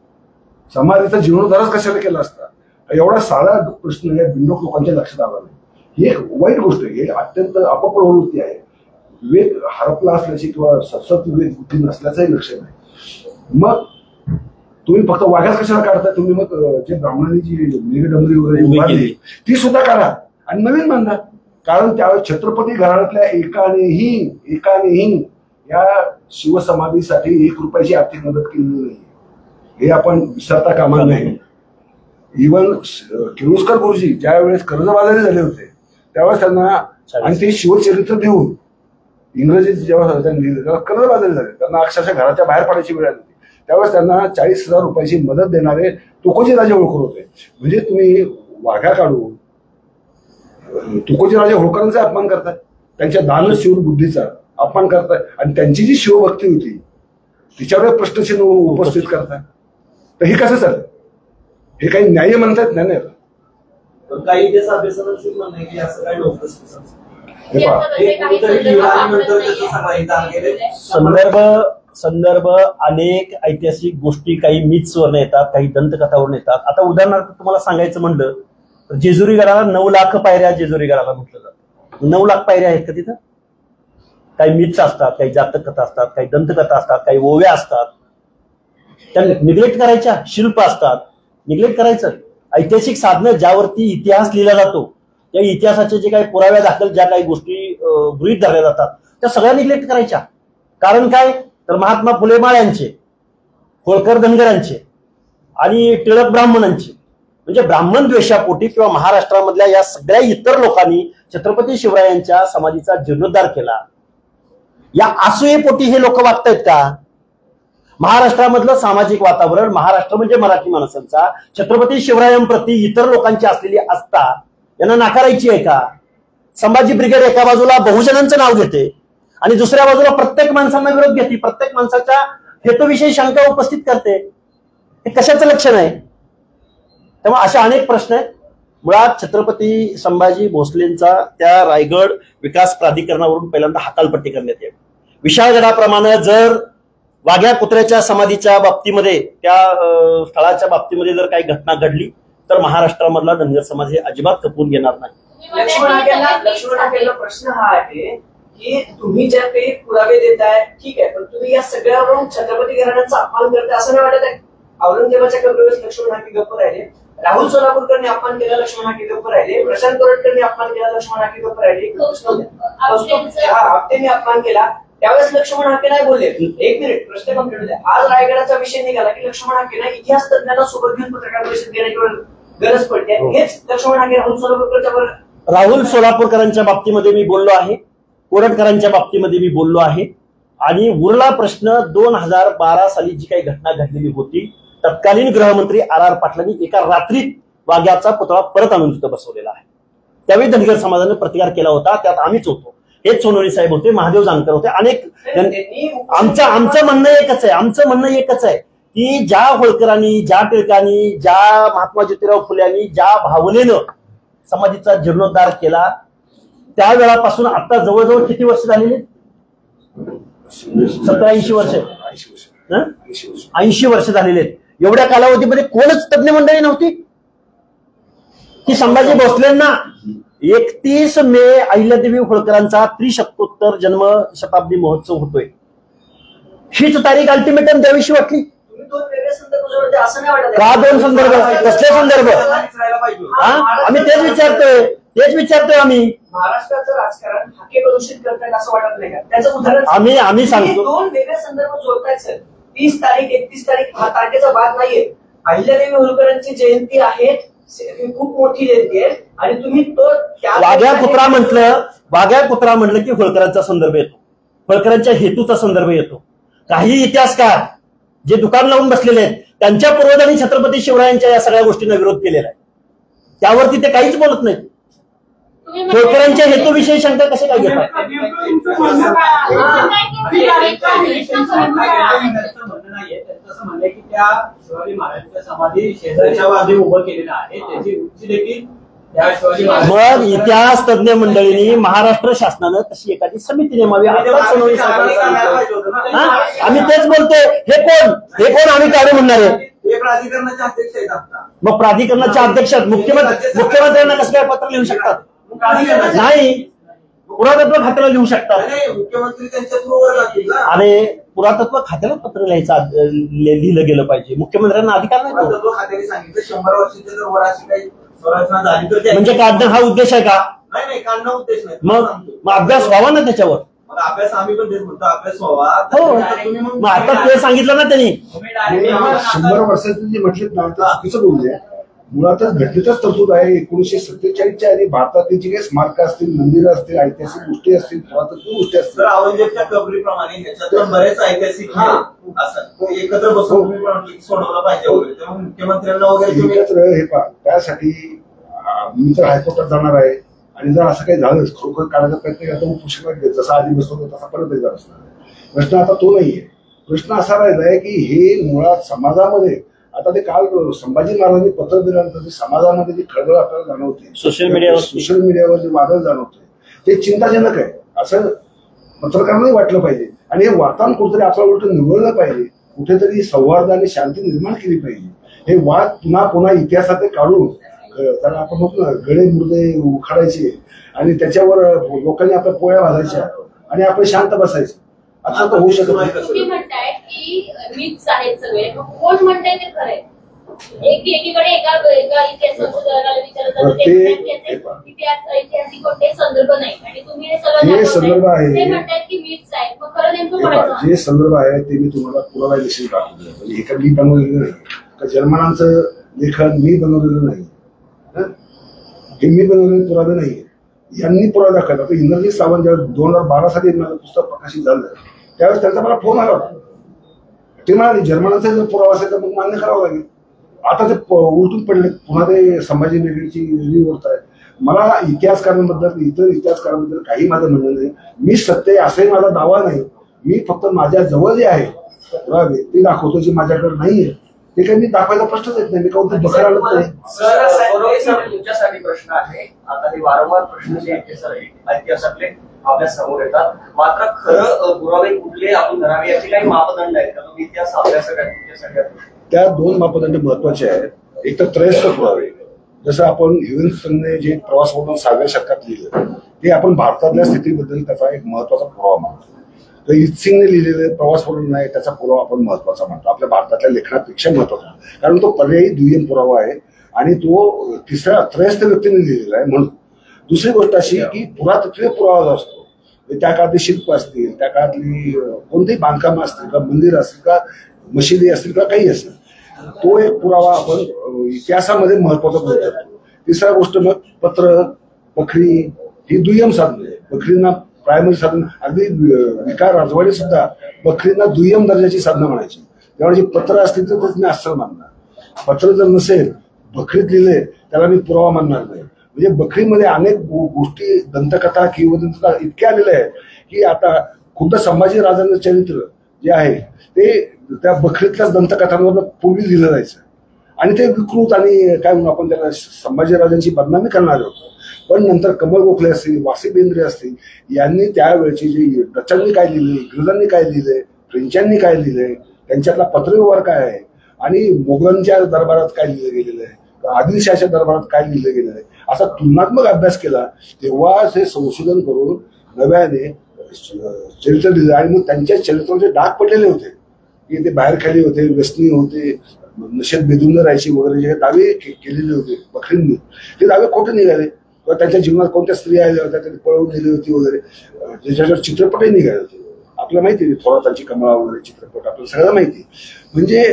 समाधीचा जीर्णोद्धारच कशाला केला असता? एवढा साधा प्रश्न या बिंडोक लोकांच्या लक्षात आला नाही. ही एक वाईट गोष्ट आहे, ही अत्यंत अपप्रवृत्ती आहे. विवेक हरपला असल्याची किंवा सतत विवेक बुद्धी नसल्याचंही लक्षण आहे. मग तुम्ही फक्त वाघाच कशाला काढता? तुम्ही मग जे ब्राह्मणांनी जी मेघडंबरी वगैरे उभारली ती सुद्धा काढा आणि नवीन बांधा. कारण त्यावेळेस छत्रपती घराण्यातल्या एकानेही या शिवसमाधीसाठी 1 रुपयाची आर्थिक मदत केलेली नाही, हे आपण विसरता कामा नाही. इव्हन किर्लोस्कर गुरुजी ज्या वेळेस कर्जबाजारी झाले होते त्यावेळेस त्यांना, आणि ते शिवचरित्र देऊन इंग्रजीत जेव्हा त्यांनी लिहिलं तेव्हा कर्जबाजारी झाले, त्यांना अक्षरशः घराच्या बाहेर पडायची वेळ आली होती. त्यावेळेस त्यांना 40,000 रुपयाची मदत देणारे तुकोजी राजे होळकर होते. म्हणजे तुम्ही वाघा काढून तुकोजी राजे होळकरांचा अपमान करताय, त्यांच्या दानशूर बुद्धीचा अपमान करताय, आणि त्यांची जी शिवभक्ती होती तिच्यावर प्रश्नचिन्ह उपस्थित करताय. तर हे कसं चालेल? हे काही न्याय म्हणतात? नाही. काही त्याचं अभ्यासाचं म्हणणं आहे की असं काही नव्हतं. संदर्भ अनेक ऐतिहासिक गोष्टी, काही मिथ्सवरून येतात, काही दंतकथावरून येतात. आता उदाहरणार्थ तुम्हाला सांगायचं म्हणलं तर जेजुरी गडाला 9 लाख पायऱ्या जेजुरी गडाला म्हटलं जातं. 9 लाख पायऱ्या आहेत का तिथं? काही मिथ्स असतात, काही जातक कथा असतात, काही दंतकथा असतात, काही ओव्या असतात, त्या निग्लेक्ट करायच्या. शिल्प असतात, निग्लेक्ट करायचं. ऐतिहासिक साधनं ज्यावरती इतिहास लिहिला जातो, त्या इतिहासाचे जे काही पुराव्या दाखल ज्या काही गोष्टी गृहीत धरल्या जातात त्या सगळ्या निग्लेक्ट करायच्या. कारण काय तर महात्मा फुले माळ्यांचे, होळकर धनगरांचे आणि टिळक ब्राह्मणांचे, म्हणजे ब्राह्मण द्वेषापोटी किंवा महाराष्ट्रामधल्या या सगळ्या इतर लोकांनी छत्रपती शिवरायांच्या समाधीचा जीर्णोद्धार केला. या असूयेपोटी हे लोक वागतायत का? महाराष्ट्रामधलं सामाजिक वातावरण, महाराष्ट्र म्हणजे मराठी माणसांचा छत्रपती शिवरायांप्रती इतर लोकांची असलेली आस्था यांना नाकारायची आहे का? संभाजी ब्रिगेड एका बाजूला बहुजनांचं नाव घेते आणि दुसऱ्या बाजूला प्रत्येक माणसांना विरोध घेते, प्रत्येक माणसाच्या हेतूविषयी शंका उपस्थित करते. हे कशाचं लक्षण आहे? तेव्हा अशा अनेक प्रश्न आहेत. मुळात छत्रपती संभाजी भोसलेंचा त्या रायगड विकास प्राधिकरणावरून पहिल्यांदा हकालपट्टी करण्यात यावी. विशाळगडाप्रमाणे जर वाघ्या कुत्र्याच्या समाधीच्या बाबतीमध्ये, त्या स्थळाच्या बाबतीमध्ये जर काही घटना घडली तर महाराष्ट्रामधला धनगर समाज हे अजिबात खपवून घेणार नाही. लक्ष्मण हाकेला प्रश्न हा आहे की तुम्ही ज्या काही पुरावे देताय ठीक आहे, पण तुम्ही या सगळ्यावरून छत्रपती घराण्याचा अपमान करताय असं नाही वाटत आहे? औरंगजेबाच्या कबरेवर लक्ष्मण हाके गप्प राहिले, राहुल सोलापूरकरने अपमान केला, लक्ष्मण हाके गप्प राहिले, प्रशांत कोरटकरने अपमान केला, लक्ष्मण हाके गप्प राहिले, आपटेने अपमान केला, त्यावेळेस लक्ष्मण हाके नाही बोलले. एक मिनिट, प्रश्न कंप्लीट होते. आज रायगडाचा विषय निघाला की लक्ष्मण हाकेला इतिहास तज्ञांना सोबत घेऊन पत्रकार परिषद घेण्याची गरज पडते. हेच लक्ष्मण हाके राहुल सोलापूरकरांच्या बाबतीमध्ये मी बोललो आहे, कोरटकरांच्या बाबतीमध्ये मी बोललो आहे. आणि उरला प्रश्न 2012 साली जी काही घटना घडलेली होती, तत्कालीन गृहमंत्री RR पाटलांनी एका रात्रीत वाघ्याचा पुतळा परत आणून तिथं बसवलेला आहे. त्यावेळी धनगर समाजाने प्रतिकार केला होता, त्यात आम्हीच होतो. हेच सोनवणे साहेब होते, महादेव जानकर होते, अनेक. आमचं म्हणणं एकच आहे की ज्या होळकरांनी, ज्या टिळकांनी, ज्या महात्मा ज्योतिराव फुल्यांनी ज्या भावनेनं समाधीचा जीर्णोद्धार केला त्यावेळापासून आता जवळजवळ किती वर्ष झालेली? 70-80 वर्ष, 80 वर्ष झालेले आहेत. एवढ्या कालावधीमध्ये कोणच तज्ञ मंडळी नव्हती की संभाजी भोसलेंना 31 मे अहिल्यादेवी होळकरांचा त्रिशतकोत्तर जन्म शताब्दी महोत्सव होतोय, हीच तारीख अल्टिमेटम द्यावीशी वाटली. तुम्ही दोन वेगळे संदर्भ जोडले असं नाही वाटत का दोन संदर्भ? कसले संदर्भ? आम्ही तेच विचारतोय आम्ही. महाराष्ट्राचं राजकारण हाके प्रदूषित करतायत असं वाटत नाही का? त्याचं उदाहरण आम्ही सांगतो दोन वेगळे संदर्भ जोडतायत सर. 30 तारीख 31 तारीख हा तारखेचा भाग नाहीये. अहिल्यादेवी होळकरांची जयंती आहे, खूप मोठी जयंती आहे आणि तुम्ही तो वाघ्या कुत्रा म्हटलं की होळकरांचा संदर्भ येतो, होळकरांच्या हेतूचा संदर्भ येतो. काही इतिहासकार जे दुकान लावून बसलेले आहेत त्यांच्या पूर्वजांनी छत्रपती शिवरायांच्या या सगळ्या गोष्टींना विरोध केलेला आहे, त्यावरती ते काहीच बोलत नाहीत. होळकरांच्या हेतूविषयी शंका कसे काय घेतात? की त्या शिवाजी महाराजांच्या समाधी शेजारच्या बाजूने उभं केलेलं आहे, त्याची उंची देखील त्या शिवाजी मग इतिहास तज्ञ मंडळींनी महाराष्ट्र शासनानं तशी एखादी समिती नेमावी. आम्ही तेच बोलतोय. हे कोण आम्ही काढू म्हणणार आहे? प्राधिकरणाचे अध्यक्ष आहेत आता. मग प्राधिकरणाच्या अध्यक्षात मुख्यमंत्र्यांना कसं काय पत्र लिहू शकतात? नाही, पुरातत्व खात्याला लिहू शकतात. मुख्यमंत्री त्यांच्या थ्रूवर लागतील ना. आणि पुरातत्व खात्याला पत्र लिहिलं गेलं पाहिजे. मुख्यमंत्र्यांना अधिकार नाही. पुरातत्व खात्याने सांगितलं 100 वर्षाच्या जर वर अशी काही संरचना झाली तर म्हणजे काढणं हा उद्देश आहे का? नाही, काढणं उद्देश नाही. मग अभ्यास व्हावा ना त्याच्यावर. मग अभ्यास आम्ही पण तेच म्हणतो, अभ्यास व्हावा. हो, मग आता ते सांगितलं ना त्यांनी. 100 वर्षाचं जे म्हटलं ना ते चुकीचं बोलले. मुळातच घटनेचाच तरतूद आहे 1947च्या आणि भारतातील जी काही स्मारकं असतील, मंदिरं असतील, ऐतिहासिक गोष्टी असतील, पुरातत्व गोष्टी असतील, तर औरंगजेबच्या कबरीप्रमाणे ह्याच्यात बरेच ऐतिहासिक असं एकत्र बसून सोडवलं पाहिजे वगैरे. तेव्हा मुख्यमंत्र्यांना वगैरे एकत्र हे पहा. त्यासाठी मी तर हायकोर्टात जाणार आहे आणि जर असं काही झालं खरोखर काढायचा प्रयत्न केला तर मग पुष्कळ जसा आधी बसतो तसा परत एकदा असणार. प्रश्न आता तो नाहीये. प्रश्न असा राहिलाय की हे मुळात समाजामध्ये आता ते काल संभाजी महाराजांनी पत्र दिल्यानंतर समाजामध्ये जी खळबळ आपल्याला जाणवते, सोशल मीडियावर जे वादळ जाणवते ते चिंताजनक आहे असं पत्रकारांनाही वाटलं पाहिजे. आणि हे वातावरण कुठेतरी आपल्या उलट निवडलं पाहिजे, कुठेतरी सौहार्द आणि शांती निर्माण केली पाहिजे. हे वाद पुन्हा इतिहासात काढून त्याला आपण म्हणतो ना गळे मुर्दे उखाडायचे आणि त्याच्यावर लोकांनी आपल्या पोळ्या भाजायच्या आणि आपण शांत बसायचं, असं तर होऊ शकत नाही. तुम्ही म्हणताय की मीच आहेत सगळे, मग कोण म्हणताय ते खरंय? एकीकडे एका इतिहास संशोधकाला विचारलं ऐतिहासिक कोणते संदर्भ नाही आणि तुम्ही हे संदर्भ आहे ते म्हणतायत की मीच आहेत, मग खरं नेमकं म्हणायचं जे संदर्भ आहे ते मी तुम्हाला पुरावा देखील दाखवतो. म्हणजे हे का मी बनवलेलं नाही का जर्मनांचं लेखन मी बनवलेलं नाही, हे मी बनवलेले पुरावे नाही, यांनी पुरावा दाखवला. तर इंद्रजित सावंत ज्यावेळेस 2012 साली माझं पुस्तक प्रकाशित झालं त्यावेळेस त्यांचा मला फोन आला होता. ते म्हणाले जर्मनाचा जर पुरावा असेल तर मग मान्य करावं लागेल. आता ते उलटून पडले, पुन्हा ते संभाजी ब्रिगेडची रिव्ह्यू होत आहे. मला इतिहासकारांबद्दल इतर इतिहासकारांबद्दल काही माझं म्हणणं नाही. मी सत्य असाही माझा दावा नाही. मी फक्त माझ्या जवळ जे आहे पुरावे ते दाखवतो, जे माझ्याकडे नाहीये ते काही मी दाखवायचा प्रश्नच येत नाही. मी काऊन बघायला आलो नाही. तुमच्यासाठी प्रश्न आहे. आता हे वारंवार प्रश्न जे इतिहासातले आपल्या समोर येतात, मात्र खरं पुरावे कुठले आपण धरावे याचे काही मापदंड आहेत का? तुम्ही इतिहास अभ्यासक त्या 2 मापदंड महत्वाचे आहेत. एक तर त्रयस्थ पुरावे, जसं आपण ह्युएन्सने जे प्रवास वर्णन 6व्या शतकात लिहिलं ते आपण भारतातल्या स्थितीबद्दल त्याचा एक महत्वाचा पुरावा मानतो. तर इत्सिंगने लिहिलेले प्रवास वर्णन आहे त्याचा पुरावा आपण महत्वाचा मानतो, आपल्या भारतातल्या लेखनापेक्षा महत्वाचा, कारण तो पर्यायी दुय्यम पुरावा आहे आणि तो तिसऱ्या त्रयस्थ व्यक्तीने लिहिलेला आहे म्हणून. दुसरी गोष्ट अशी की पुरातत्वीय पुरावा जो असतो त्या काळातली शिल्प असतील, त्या काळातली कोणतेही बांधकामं असतील का, मंदिर असतील का, मशिदी असतील का, काही असेल, तो एक पुरावा आपण इतिहासामध्ये महत्वाचा करतो. तिसरा गोष्ट मग पत्र, बखरी ही दुय्यम साधने. बखरींना प्रायमरी साधन, अगदी विकार राजवाडे सुद्धा बखरींना दुय्यम दर्जाची साधनं म्हणायची. त्यामुळे जी पत्र असतील तर मी असं मानणार. पत्र जर नसेल, बखरीत लिहिले त्याला मी पुरावा मानणार नाही. म्हणजे बखरीमध्ये अनेक गोष्टी, दंतकथा, किंवदंती इतक्या आलेल्या आहेत की आता खुद्द संभाजी राजांचं चरित्र जे आहे ते त्या बखरीतल्याच दंतकथांवर पूर्वी लिहिलं जायचं आणि ते विकृत आणि काय म्हणून आपण त्याला संभाजीराजांची बदनामी करणार होतो. पण नंतर कमल गोखले असतील, वासी बेंद्रे असतील, यांनी त्यावेळची जी डचांनी काय लिहिले, इंग्रजांनी काय लिहिले, फ्रेंचांनी काय लिहिले, त्यांच्यातला पत्रव्यवहार काय आहे आणि मोगलांच्या दरबारात काय लिहिलं गेलेलं आहे, आदिलशहाच्या दरबारात काय लिहिलं गेलेलं आहे, असा तुलनात्मक अभ्यास केला तेव्हा हे संशोधन करून नव्याने चरित्र लिहिलं. आणि मग त्यांच्या चरित्राचे डाग पडलेले होते की ते बाहेर खाली होते, व्यसनी होते, नशेत बेधून राहायचे वगैरे जे दावे केलेले होते बखरींनी, ते दावे खोटे निघाले. किंवा त्यांच्या जीवनात कोणत्या स्त्रिया आल्या होत्या, त्यांनी पळवून दिली होती वगैरे, त्याच्यावर चित्रपटही निघाले होते. आपल्याला माहिती आहे थोरातांची कमळा वगैरे चित्रपट आपल्याला सगळ्यांना माहिती. म्हणजे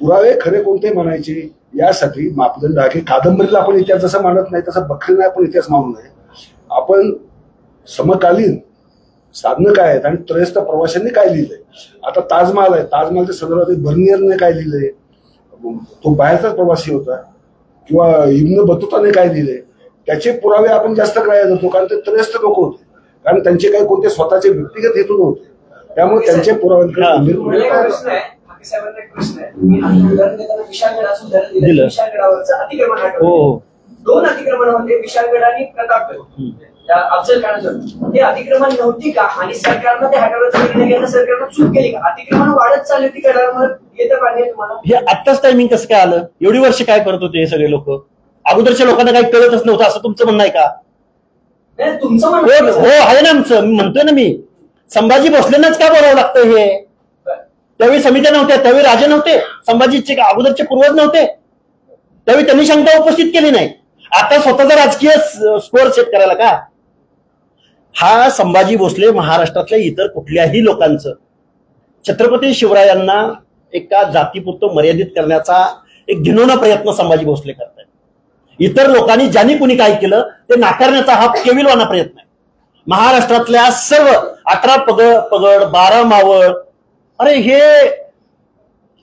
पुरावे खरे कोणते म्हणायचे यासाठी मापदंड आहे. कादंबरीला आपण इतिहास जसं मानत नाही तसं बखरीला आपण इतिहास मानू नये. आपण समकालीन साधनं काय आहेत आणि त्रयस्थ प्रवाशांनी काय लिहिलंय. आता ताजमहाल आहे, ताजमहालच्या संदर्भात बर्नियरने काय लिहिलंय, तो बाहेरचाच प्रवासी होता, किंवा इब्न बतुताने काय लिहिलंय, त्याचे पुरावे आपण जास्त ग्राह्य धरतो कारण ते त्रयस्थ लोक होते, कारण त्यांचे काही कोणते स्वतःचे व्यक्तिगत हेतू नव्हते, त्यामुळे त्यांचे पुराव्यांकडे प्रश्न आहे. साहेबांना एक प्रश्न आहे. मी उदाहरण देताना विशाळगडाचं उदाहरण दिलं. विशाळगडावरचं अतिक्रमण आठवलं. 2 अतिक्रमण होते, विशाळगड आणि प्रतापगड. अफजल खानाचं ते अतिक्रमण नव्हती का, आणि सरकारनं ते हटवण्याचा निर्णय घेणं सरकारनं चूक केली का? अतिक्रमण वाढत चालली होती गडावर, येतं पाणी तुम्हाला? हे आत्ताच टायमिंग कसं काय आलं? एवढी वर्ष काय करत होते हे सगळे लोक? अगोदरच्या लोकांना काही कळतच नव्हतं असं तुमचं म्हणणं आहे का? तुमचं हो आहे ना आमचं, म्हणतोय ना मी. संभाजी भोसलेंनाच का बोलावं लागतं हे? त्यावेळी समित्या नव्हत्या, त्यावेळी राजे नव्हते, संभाजीचे अगोदरचे पूर्वज नव्हते, त्यावेळी त्यांनी शंका उपस्थित केली नाही. आता स्वतःचा राजकीय स्कोअर सेट करायला का? हा संभाजी भोसले महाराष्ट्रातल्या इतर कुठल्याही लोकांचं छत्रपती शिवरायांना एका जातीपुरतं मर्यादित करण्याचा एक घिनवणा प्रयत्न संभाजी भोसले करतायत. इतर लोकांनी ज्यांनी कुणी काय केलं ते नाकारण्याचा हा केविलवाना प्रयत्न आहे. महाराष्ट्रातल्या सर्व 18 पगड 12 मावळ, अरे हे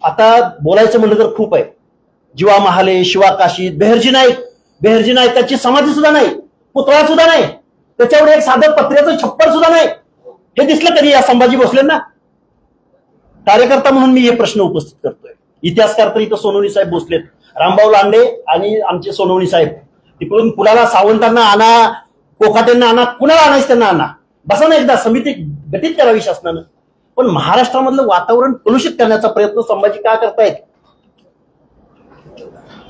आता बोलायचं म्हणलं तर खूप आहे. जीवा महाले, शिवा काशीद, बेहरजी नाईकाची समाधी सुद्धा नाही, पुतळा सुद्धा नाही, त्याच्यावर एक साधं पत्र्याचं छप्पर सुद्धा नाही. हे दिसलं कधी या संभाजी भोसलेंना? कार्यकर्ता म्हणून मी हे प्रश्न उपस्थित करतोय. इतिहासकार तर इथं सोनवणी साहेब बसलेत, रामभाऊ लांडे आणि आमचे सोनवणी साहेब. तिकडून कुणाला सावंतांना आणा, कोकाटेंना आणा, कुणाला आणायचं त्यांना आणा, बसा ना एकदा समिती गठीत करावी शासनानं. पण महाराष्ट्रामधलं वातावरण कलुषित करण्याचा प्रयत्न संभाजी का करतायत?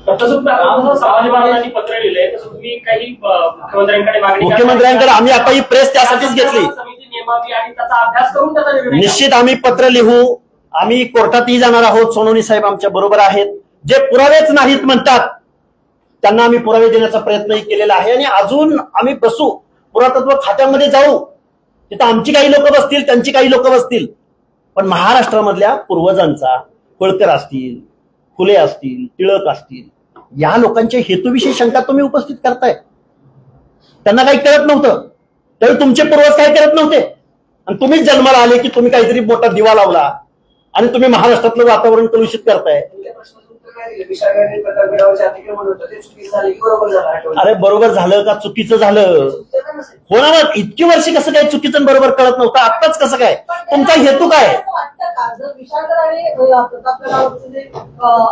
समाजवादी पत्र लिहिलंय तसं तुम्ही काही मुख्यमंत्र्यांकडे मागणी, मुख्यमंत्र्यांकडे आम्ही आता ही प्रेस त्यासाठीच घेतली. समिती नेमावी आणि त्याचा अभ्यास करून त्याचा निर्णय निश्चित आम्ही पत्र लिहू, आम्ही कोर्टातही जाणार आहोत. सोनवणी साहेब आमच्या बरोबर आहेत. जे पुरावेच नाहीत म्हणतात त्यांना आम्ही पुरावे देण्याचा प्रयत्नही केलेला आहे. आणि अजून आम्ही बसू, पुरातत्व खात्यामध्ये जाऊ, तिथं आमची काही लोक बसतील, त्यांची काही लोक बसतील. पण महाराष्ट्रामधल्या पूर्वजांचा, होळकर असतील, फुले असतील, टिळक असतील, या लोकांच्या हेतूविषयी शंका तुम्ही उपस्थित करताय. त्यांना काही कळत नव्हतं, त्यावेळी तुमचे पूर्वज काय करत नव्हते, आणि तुम्हीच जन्माला आले की तुम्ही काहीतरी मोठा दिवा लावला आणि तुम्ही महाराष्ट्रातलं वातावरण कलुषित करताय. अरे बरोबर झालं का चुकीचं झालं? हो ना, मग इतकी वर्षी कसं काय चुकीचं बरोबर कळत नव्हतं, आत्ताच कसं काय? तुमचा हेतू काय?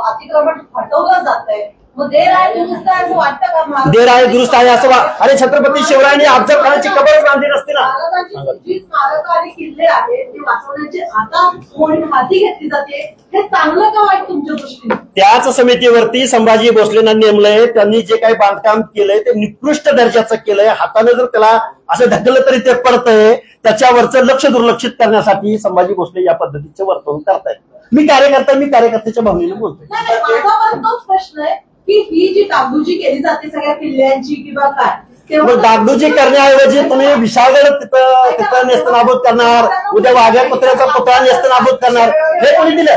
अतिक्रमण हटवलं जात आहे, देर आहे दुरुस्त आहे असं वाटतं का? देर आहे दुरुस्त आहे असं अरे छत्रपती शिवरायांनी अफजल खानाची कबरच बांधली नसते ना. जी स्मारक आणि किल्ले आहेत ते वाचवण्याची आता मोहीम हाती घेतली जाते, हे चांगलं का वाईट तुमच्या दृष्टीने? त्याच समितीवरती संभाजी भोसलेंना नेमलंय. त्यांनी जे काही बांधकाम केलंय ते निकृष्ट दर्जाचं केलंय. हाताने जर त्याला असं ढकललं तरी ते पडतंय. त्याच्यावरचं लक्ष दुर्लक्षित करण्यासाठी संभाजी भोसले या पद्धतीचे वर्तवणूक करतायत. मी कार्यकर्त्याच्या भावनेने बोलतोय. माझा तोच प्रश्न आहे की ही जी डागडुजी केली जाते सगळ्या किल्ल्यांची किंवा काय, डागडुजी करण्याऐवजी तुम्ही विशाळगड तिथं नेस्तनाबूत करणार, उद्या वाघ्या कुत्र्याचा पुतळा नेस्तनाबूत करणार, हे कोणी दिलं?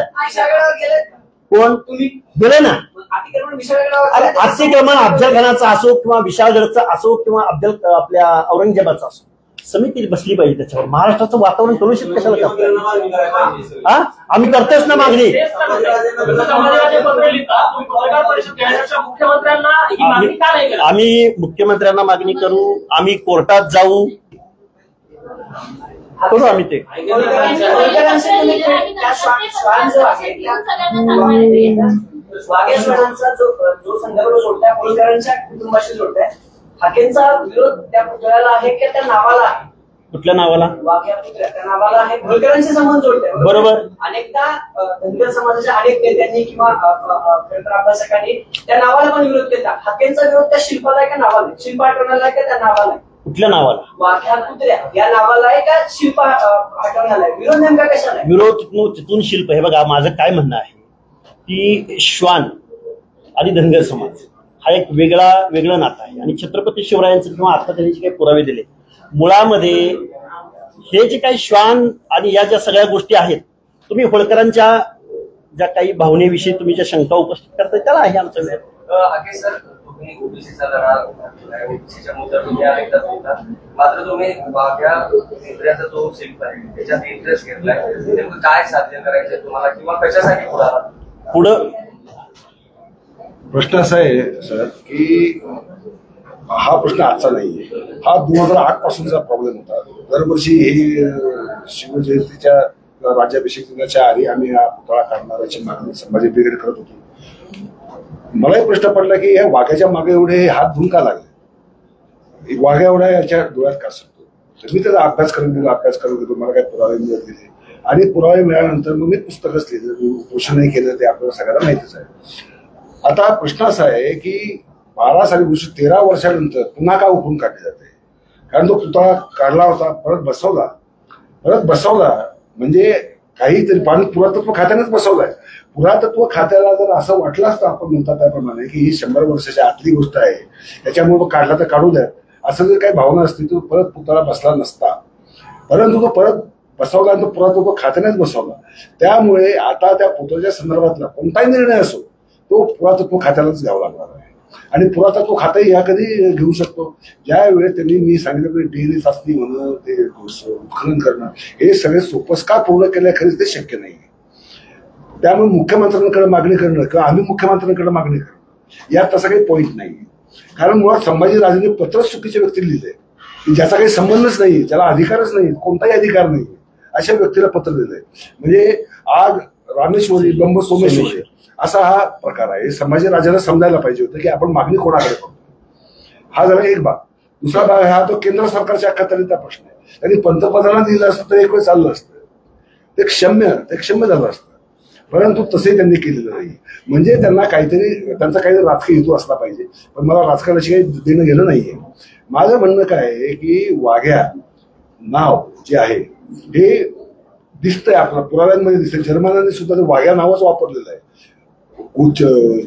कोण दिले ना? अरे अतिक्रमण अफजल खानाचा असो किंवा विशाळगडचा असो किंवा आपल्या औरंगजेबाचा असो, समिती बसली पाहिजे त्याच्यावर. महाराष्ट्राचं वातावरण कलुषित कशाला करतो? हा, आम्ही करतोच ना मागणी. आम्ही मुख्यमंत्र्यांना मागणी करू, आम्ही कोर्टात जाऊ, करू आम्ही ते. वाघेश्वरांचा जो संदर्भ जोडताय, होळकरांच्या कुटुंबाशी जोडताय, हाकेंचा विरोध त्या पुतळ्याला आहे की त्या नावाला आहे? कुठल्या नावाला? वाघ्या पुतळ्या त्या नावाला आहे, होळकरांचे संबंध जोडते. बरोबर. अनेकदा धनगर समाजाच्या अनेक नेत्यांनी किंवा अभ्यासकांनी त्या नावाला पण विरोध केला. हाकेंचा विरोध त्या शिल्पाला आहे का नावाला? शिल्प आठवण्याला आहे का त्या नावाला? कुठल्या नावाला? वाघ्या पुतळ्या या नावाला आहे का शिल्प आठवण्याला आहे? विरोध नेमका कशाला? विरोध तिथून शिल्प. हे बघा, माझं काय म्हणणं आहे की श्वान आणि धनगर समाज हा एक वेगळं नातं आहे. आणि छत्रपती शिवरायांचं किंवा आता त्यांनी जे काही पुरावे दिले, मुळामध्ये हे जे काही श्वान आणि या ज्या सगळ्या गोष्टी आहेत, तुम्ही होळकरांच्या ज्या काही भावनेविषयी तुम्ही ज्या शंका उपस्थित करताय त्याला आहे आमचा वेळ. आगे सर, तुम्ही ओबीसीचा लढा, ओबीसीच्या मुद्द्यावर तुम्ही अनेकदाच बोलता, मात्र तुम्ही वाघ्या पुतळ्याचा जो शिल्प आहे त्याच्यात इंटरेस्ट घेतलाय. नेमकं काय साध्य करायचंय तुम्हाला किंवा कशासाठी पुढं? प्रश्न असा आहे सर की हा प्रश्न आजचा नाहीये, हा 2008 पासूनचा प्रॉब्लेम होता. दरवर्षी ही शिवजयंतीच्या राज्याभिषेक दिनाच्या आधी आम्ही हा पुतळा काढण्याची मागणी संभाजी ब्रिगेड करत होतो. मलाही प्रश्न पडला की या वाघ्याच्या मागे एवढे हात धुवून का लागले, वाघ्या एवढ्या याच्या डोळ्यात का असतो. तर मी त्याचा अभ्यास करून गेलो, मला काही पुरावे मिळत गेले आणि पुरावे मिळाल्यानंतर मग मी पुस्तकच लिहिलं, पोषणही केलं, ते आपल्याला सगळ्यांना माहितीच आहे. आता प्रश्न असा आहे की 12 साली 13 वर्षानंतर पुन्हा का उठून काढले जाते. कारण तो पुतळा काढला होता, परत बसवला म्हणजे काहीतरी पुरातत्व खात्यानेच बसवलाय. पुरातत्व खात्याला जर असं वाटलं असतं, आपण म्हणतात त्याप्रमाणे की ही 100 वर्षाच्या आतली गोष्ट आहे, त्याच्यामुळे काढला तर काढू द्या, असं जर काही भावना असती तर परत पुतळा बसला नसता. परंतु तो परत बसवला आणि तो पुरातत्व खात्यानेच बसवला. त्यामुळे आता त्या पुतळ्याच्या संदर्भातला कोणताही निर्णय असो तो पुरातत्व खात्यालाच घ्यावा लागणार आहे. आणि पुरातत्व खातं या कधी घेऊ शकतो, ज्या वेळेस त्यांनी मी सांगितलं की DNA चाचणी होणं, ते उत्खनन करणं, हे सगळे सोपस का पूर्ण केल्या खरीच ते शक्य नाही. त्यामुळे मुख्यमंत्र्यांकडे मागणी करणं किंवा आम्ही मुख्यमंत्र्यांकडे मागणी करणं यात तसा काही पॉईंट नाही. कारण मुळात संभाजीराजेंनी पत्रच चुकीच्या व्यक्तीला लिहिलंय, ज्याचा काही संबंधच नाही, ज्याला अधिकारच नाही, कोणताही अधिकार नाही, अशा व्यक्तीला पत्र दिलंय. म्हणजे आग रामेश्वरी बंब सोमेश्वरी असा हा प्रकार आहे. संभाजीराजांना समजायला पाहिजे होतं की आपण मागणी कोणाकडे करतो. हा झाला एक भाग. दुसरा भाग हा तो केंद्र सरकारच्या अखत्यारीचा प्रश्न आहे. त्यांनी पंतप्रधानांना दिलं असतं तर एक वेळ चाललं असतं, ते क्षम्य झालं असतं. परंतु तसे त्यांनी केलेलं नाही. म्हणजे त्यांना त्यांचा काहीतरी राजकीय हेतू असला पाहिजे. पण मला राजकारणाशी काही देणं गेलं नाहीये. माझं म्हणणं काय आहे की वाघ्या नाव जे आहे हे दिसतंय, आपल्या पुराव्यांमध्ये दिसतंय. जर्मनांनी सुद्धा ते वाघ्या नावच वापरलेलं आहे.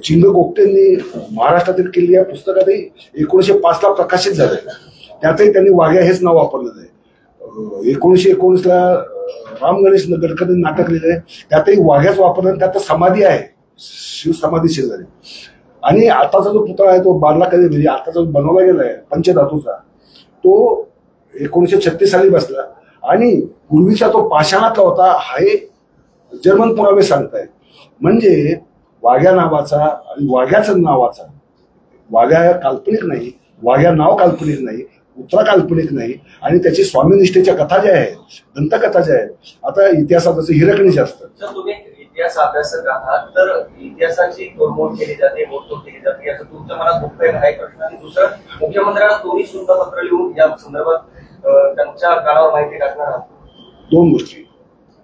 चिंग गोगटेंनी महाराष्ट्रातील केलेल्या या पुस्तकातही 1905 प्रकाशित झालंय, त्यातही त्यांनी वाघ्या हेच नाव वापरलेलं आहे. 1919 राम गणेश गडकरी नाटक लिहिलंय, त्यातही वाघ्याच वापरलं. त्यात समाधी आहे, शिवसमाधी शेजारी. आणि आताचा जो पुतळा आहे तो बारला कधी म्हणजे आता जो बनवला गेलाय पंचधातूचा, तो 1936 साली बसला. आणि पूर्वीचा तो पाषाणातला होता, हे जर्मन पुरावे सांगतायत. म्हणजे वाघ्या नावाचा आणि वाघ्याचं नावाचा, वाघ्या काल्पनिक नाही, वाघ्या नाव काल्पनिक नाही, पुत्रा काल्पनिक नाही. आणि त्याची स्वामीनिष्ठेच्या कथा ज्या आहेत, दंतकथा ज्या आहेत, आता इतिहासात जसं हिरकणीचे असतं. तुम्ही इतिहास अभ्यासक आहात, तर इतिहासाची तोडमोड केली जाते, मोडतोड केली जाते, याचं तुमच्या मनात दुःख आहे प्रश्न. आणि दुसरं, मुख्यमंत्र्यांना तुम्ही सुद्धा पत्र लिहून या संदर्भात त्यांच्या कानावर माहिती टाकणार आहात. 2 गोष्टी,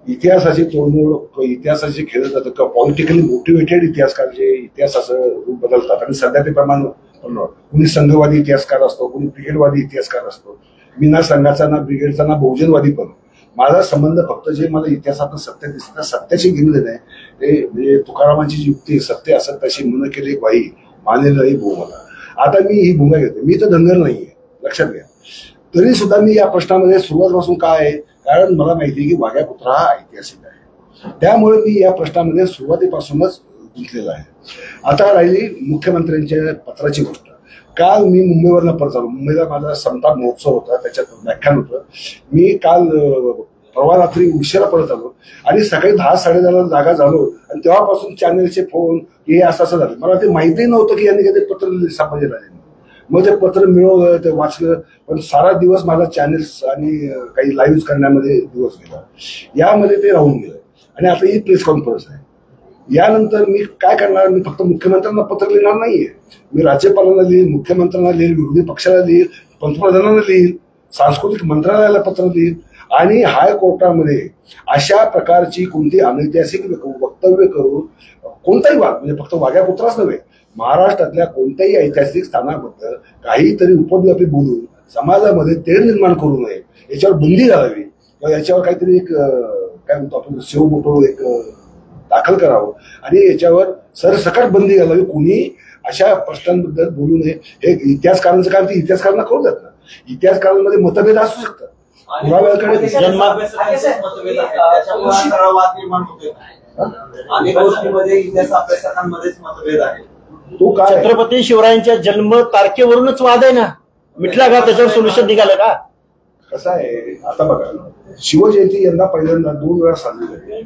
इतिहासाची तोडमोड, इतिहासाची खेळत जातं का पॉलिटिकली मोटिवेटेड इतिहासकार जे इतिहासाचं रूप बदलतात. आणि सध्या ते प्रमाण कुणी संघवादी इतिहासकार असतो, कुणी ब्रिगेडवादी इतिहासकार असतो. मी ना संघाचा ना ब्रिगेडचा ना बहुजनवादी. पण माझा संबंध फक्त जे मला इतिहासातलं सत्य दिसतं, सत्याची गिरणी नाही. ते म्हणजे तुकारामांची युक्ती, सत्य असत तशी मन केली वाई, मानेल नाही भू मला. आता मी ही भूमिका घेते. मी तर धनगर नाहीये, लक्षात घ्या. तरी सुद्धा मी या प्रश्नामध्ये सुरुवातीपासून काय आहे, कारण मला माहिती आहे की वाघ्या पुतळा हा ऐतिहासिक आहे. त्यामुळे मी या प्रश्नामध्ये सुरुवातीपासूनच गुंतलेला आहे. आता राहिली मुख्यमंत्र्यांच्या पत्राची गोष्ट. काल मी मुंबईवरनं परत आलो. मुंबईला माझा संताप महोत्सव होता, त्याच्यात व्याख्यान होतं. मी काल परवा रात्री उशिरा परत आलो आणि सकाळी 10-10:30 जागा झालो. आणि तेव्हापासून चॅनलचे फोन हे असं झालं. मला ते माहितीही नव्हतं की यांनी काही पत्र लिहिले संभाजीराजांनी. मग ते पत्र मिळवलं, ते वाचलं. पण सारा दिवस माझा चॅनेल्स आणि काही लाईव्ह करण्यामध्ये दिवस गेला. यामध्ये ते राहून गेलं. आणि आता ही प्रेस कॉन्फरन्स आहे. यानंतर मी काय करणार, मी फक्त मुख्यमंत्र्यांना पत्र लिहिणार नाहीये. मी राज्यपालांना लिहील, मुख्यमंत्र्यांना लिहील, विरोधी पक्षाला लिहील, पंतप्रधानांना लिहील. सांस्कृतिक मंत्रालयाला पत्र देईल आणि हायकोर्टामध्ये अशा प्रकारची कोणती अनैतिहासिक वक्तव्य करून कोणताही वाद, म्हणजे फक्त वाघ्या कुत्राच नव्हे, महाराष्ट्रातल्या कोणत्याही ऐतिहासिक स्थानाबद्दल काहीतरी उपद्व्यापी बोलून समाजामध्ये तेढ निर्माण करू नये, याच्यावर बंदी घालावी किंवा याच्यावर काहीतरी एक काय म्हणतो आपण सेव मोठं एक दाखल करावं आणि याच्यावर सरसकट बंदी घालावी. कुणी अशा प्रश्नांबद्दल बोलू नये. हे इतिहासकारांचं काम ते इतिहासकारांना करू देत ना. इतिहासकारांमध्ये मतभेद असू शकतात. पुराव्याकडे मतभेद आहेत, त्याच्यामुळे सगळा वाद निर्माण होतोय. अनेक गोष्टींमध्ये इतिहास अभ्यासकांमध्येच मतभेद आहे. तो काय छत्रपती शिवरायांच्या जन्म तारखेवरूनच वाद आहे ना, मिटला का? त्याच्यावर सोल्युशन निघालं का? कसं आहे आता बघा, शिवजयंती यंदा पहिल्यांदा 2 वेळा साजरी झाली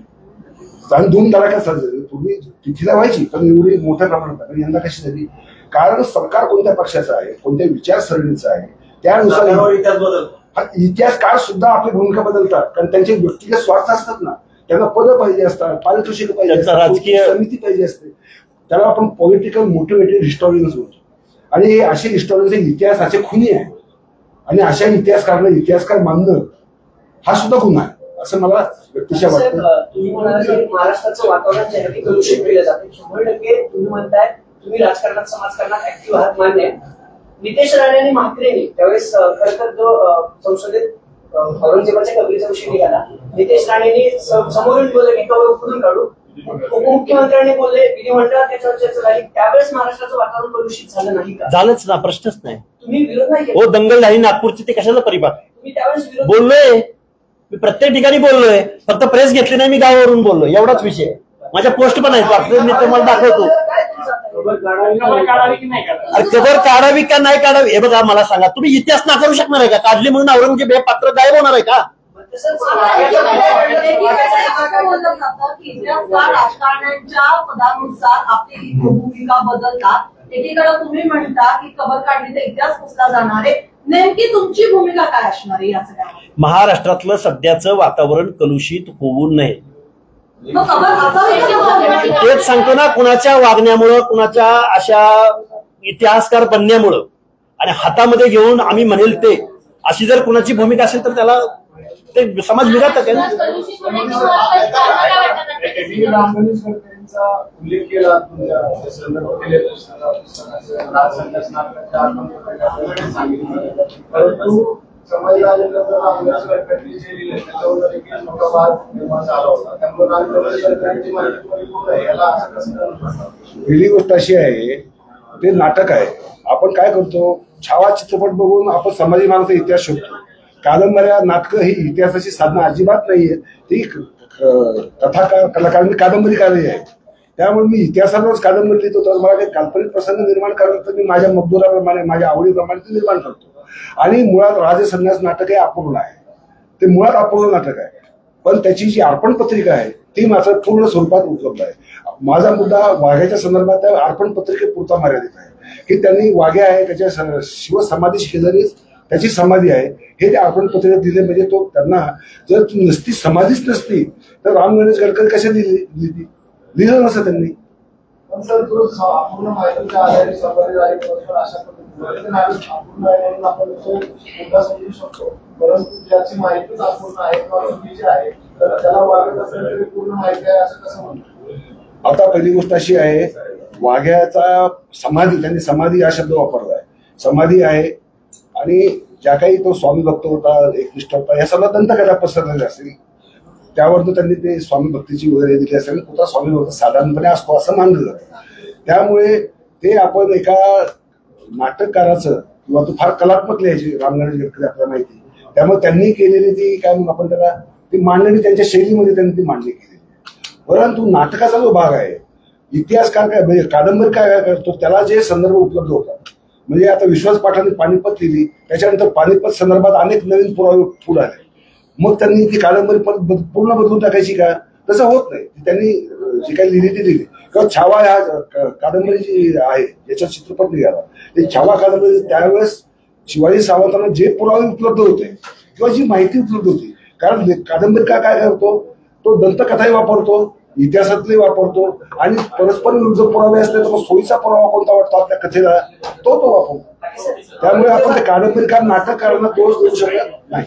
आणि 2 तारखा साजरी झाली. पूर्वी तिथीला व्हायची पण एवढी मोठ्या प्रमाणात. यंदा कशी झाली? कारण सरकार कोणत्या पक्षाचं आहे, कोणत्या विचारसरणीचं आहे त्यानुसार इतिहास बदलतो. इतिहासकार सुद्धा आपली भूमिका बदलतात. कारण त्यांचे व्यक्तिगत स्वार्थ असतात ना. त्यांना पदं पाहिजे असतात, पारितोषिक पाहिजे असतात, राजकीय समिती पाहिजे असते. त्याला आपण पॉलिटिकल मोटिवेटेड हिस्टॉरियन्स म्हणतो. आणि हे असे हिस्टॉरियन्स इतिहासाचे खुनी आहे आणि अशा इतिहासकारांना इतिहासकार मानणं हा सुद्धा गुन्हा आहे असं मला व्यक्तिशः वाटतं. तुम्ही म्हणाला की महाराष्ट्राचं वातावरण जनतेने कलुषित केलं जाते. 100% तुम्ही म्हणताय तुम्ही राजकारणात समाजकारणात ऍक्टिव्ह आहात, मान्य आहे. नितेश राणे आणि म्हात्रेंनी त्यावेळेस खरं तर जो संसदेत औरंगजेबाच्या कबरीचा विषय निघाला, नितेश राणेंनी समोरून बोलले की कबर उकडून काढू. उपमुख्यमंत्र्यांनी बोलले, विधिमंडळात त्याच्यावर चर्चा झाली. त्यावेळेस महाराष्ट्राचं वातावरण कलुषित झालं नाही का? झालंच ना, प्रश्नच नाही. तुम्ही विरोध नाही केला. हो, दंगल झाली नागपूरची, ते कशाला परिपाक? तुम्ही त्यावेळेस विरोध बोललोय मी, प्रत्येक ठिकाणी बोललोय. फक्त प्रेस घेतली नाही, मी गावावरून बोललो, एवढाच विषय. माझ्या पोस्ट पण आहेत, मी तुम्हाला दाखवतो. खबर काढावी की नाही काढावी? अरे खबर काढावी का नाही काढावी हे बघा, मला सांगा. तुम्ही इतिहास नाकारू शकणार आहे का? काढली म्हणून औरंगजेब हे पात्र गायब होणार आहे का? इतिहासकार राजकारण्यांच्या पदानुसार आपली भूमिका बदलतात. एकीकडे तुम्ही म्हणता की खबर काढली तर इतिहास पुसला जाणार आहे. नेमकी तुमची भूमिका काय असणार आहे या सगळ्यामध्ये? महाराष्ट्रातलं सध्याचं वातावरण कलुषित होऊ नये तेच सांगतो ना. कुणाच्या वागण्यामुळं, कुणाच्या अशा इतिहासकार बनण्यामुळं आणि हातामध्ये घेऊन आम्ही म्हणेल ते अशी जर कुणाची भूमिका असेल तर त्याला ते समाज बिघडतात आहे ना. उल्लेख केला परंतु पहिली गोष्ट अशी आहे, ते नाटक आहे. आपण काय करतो, छावा चित्रपट बघून आपण समाजी मानवाचा इतिहास शोधतो. कादंबऱ्या, नाटकं ही इतिहासाची साधनं अजिबात नाहीये. ती कथाकारांनी कादंबरी काढली आहे. त्यामुळे मी इतिहासावरच कादंबरी लिहितो. तर मला काही काल्पनिक प्रसंग निर्माण करायला तर मी माझ्या मजदुराप्रमाणे, माझ्या आवडीप्रमाणे ते निर्माण करतो. आणि मुळात राजसन्यास नाटक हे अपूर्ण आहे. ते मुळात अपूर्ण नाटक आहे. पण त्याची जी अर्पण पत्रिका आहे ती मात्र पूर्ण स्वरूपात उपलब्ध आहे. माझा मुद्दा वाघ्याच्या संदर्भात त्या अर्पण पत्रिकेपुरता मर्यादित आहे की त्यांनी वाघ्या आहे त्याच्या शिवसमाधी शेजारीच त्याची समाधी आहे हे त्या अर्पण पत्रिकेत दिले. म्हणजे तो त्यांना जर ती नसती, समाधीच नसती तर राम गणेश गडकरी कशा लिहिलं नसतं त्यांनी. अपूर्ण माहितीच्या आधारे समाधी अशा पद्धतीने अपूर्ण आहे म्हणून आपण मुद्दा समजू शकतो. परंतु ज्याची माहितीच अपूर्ण आहे किंवा चुकीची आहे तर त्याला वागत असेल तरी पूर्ण माहिती आहे असं कसं म्हणतो? आता पहिली गोष्ट अशी आहे, वाघ्याचा समाधी, त्यांनी समाधी हा शब्द वापरलाय. समाधी आहे आणि ज्या काही तो स्वामी भक्त होता, एकनिष्ठ होता, या सगळ्या दंतकथा पसरलेल्या असतील. त्यावर त्यांनी ते स्वामी भक्तीची वगैरे दिली असेल. कुठला स्वामी भक्त साधारणपणे असतो असं मानलं जातं. त्यामुळे ते आपण एका नाटककाराचं किंवा तो फार कलात्मक लिहायची राम गणेश गडकरी आपल्याला माहिती. त्यामुळे त्यांनी केलेली ती काय म्हणून आपण त्याला ती मांडणी त्यांच्या शैलीमध्ये त्यांनी ती मांडणी केलेली. परंतु नाटकाचा जो भाग आहे, इतिहासकार काय म्हणजे कादंबरी काय करतो, त्याला जे संदर्भ उपलब्ध होतात. म्हणजे आता विश्वास पाटलांनी पानिपत लिहिली, त्याच्यानंतर पानिपत संदर्भात अनेक नवीन पुरावे पुढे आले. मग त्यांनी ती कादंबरी पूर्ण बदलून टाकायची का? तसं होत नाही. त्यांनी जी काही लिहिली ती लिहिली. किंवा छावा ह्या कादंबरी जी आहे याचा चित्रपट निघाला, ते छावा कादंबरी त्यावेळेस शिवाजी सावंतांना जे पुरावे उपलब्ध होते किंवा जी माहिती उपलब्ध होती. कारण कादंबरी काय करतो, तो दंतकथाही वापरतो, इतिहासातले वापरतो आणि परस्पर विरुद्ध पुरावे असले तर सोयीचा पुरावा कोणता वाटतो आपल्या कथेला तो वापरतो. त्यामुळे आपण ते कादंबरीकार नाटककारांना दोष देऊ शकत नाही.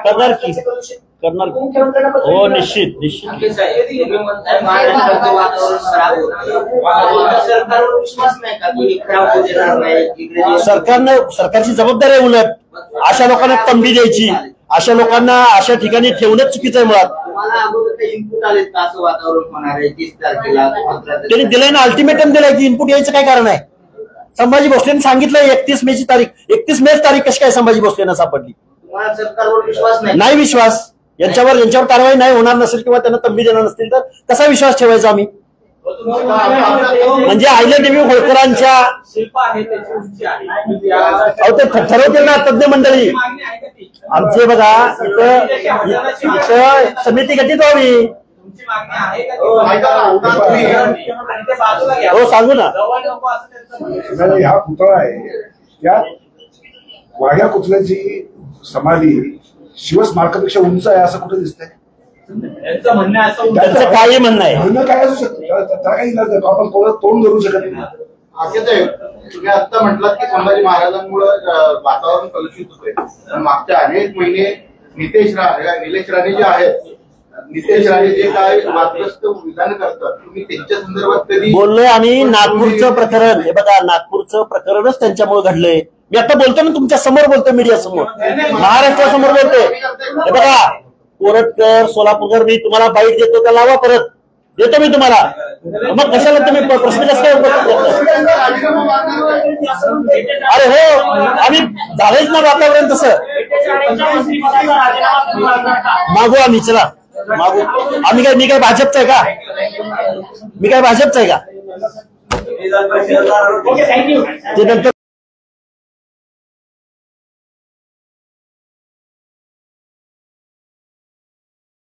करणार की करणार हो निश्चित निश्चित. महाराष्ट्राचं वातावरण खराब होतं, सरकारवर विश्वास नाही का? तुम्ही खराब देणार नाही. सरकारची जबाबदारी आहे उलट अशा लोकांना तंबी द्यायची, अशा लोकांना अशा ठिकाणी ठेवणंच चुकीचं आहे मुळात. तुम्हाला अगोदर काही इनपुट आले का असं वातावरण होणार आहे 30 तारखेला? त्यांनी दिलंय ना, अल्टिमेटम दिलंय की इनपुट यायचं काय कारण आहे? संभाजी भोसलेंनी सांगितलंय 31 मेची तारीख. 31 मे तारीख कशी काय संभाजी भोसलेंना सापडली? तुम्हाला सरकारवर विश्वास नाही विश्वास. यांच्यावर कारवाई नाही होणार नसेल किंवा त्यांना तंबी देणार नसतील तर कसा विश्वास ठेवायचा आम्ही? म्हणजे अहिल्यादेवी होळकरांच्या अहो ते ठरवतील ना तज्ञ मंडळी आमचे. बघा इथं समिती गठीत व्हावी. हो सांगू ना. हा पुतळा आहे, त्या वाघ्या पुतळ्याची समाधी शिवस्मारकापेक्षा उंच आहे असं कुठे दिसतंय? त्यांचं काय म्हणणं आहे? म्हणणं काय असू शकतं? त्याला काही इलाज नाही. आपण कोणाला तोंड धरू शकत नाही. आखेताई, तुम्ही आता म्हटलात की संभाजी महाराजांमुळे वातावरण कलुषित होते. मागच्या अनेक महिने निलेश राणे जे आहेत, नितेश राणे जे काय वादग्रस्त विधान करतात, तुम्ही त्यांच्या संदर्भात कधी बोललोय? आणि नागपूरचं प्रकरण हे बघा, नागपूरचं प्रकरणच त्यांच्यामुळे घडलंय. मी आता बोलतो ना तुमच्या समोर बोलतो, मीडिया समोर, महाराष्ट्रासमोर बोलतोय. हे बघा कोरटकर सोलापूरकर मी तुम्हाला बाईट देतो का लावा, परत देतो मी तुम्हाला. मग कशाला तुम्ही प्रश्न कसं काय उपस्थित करता? अरे हो आम्ही झालंच ना वातावरण तसं. मागू आम्ही, चला मागू. मी काय भाजपचं आहे का? मी काय भाजपचं आहे का? थँक्यू. ते नंतर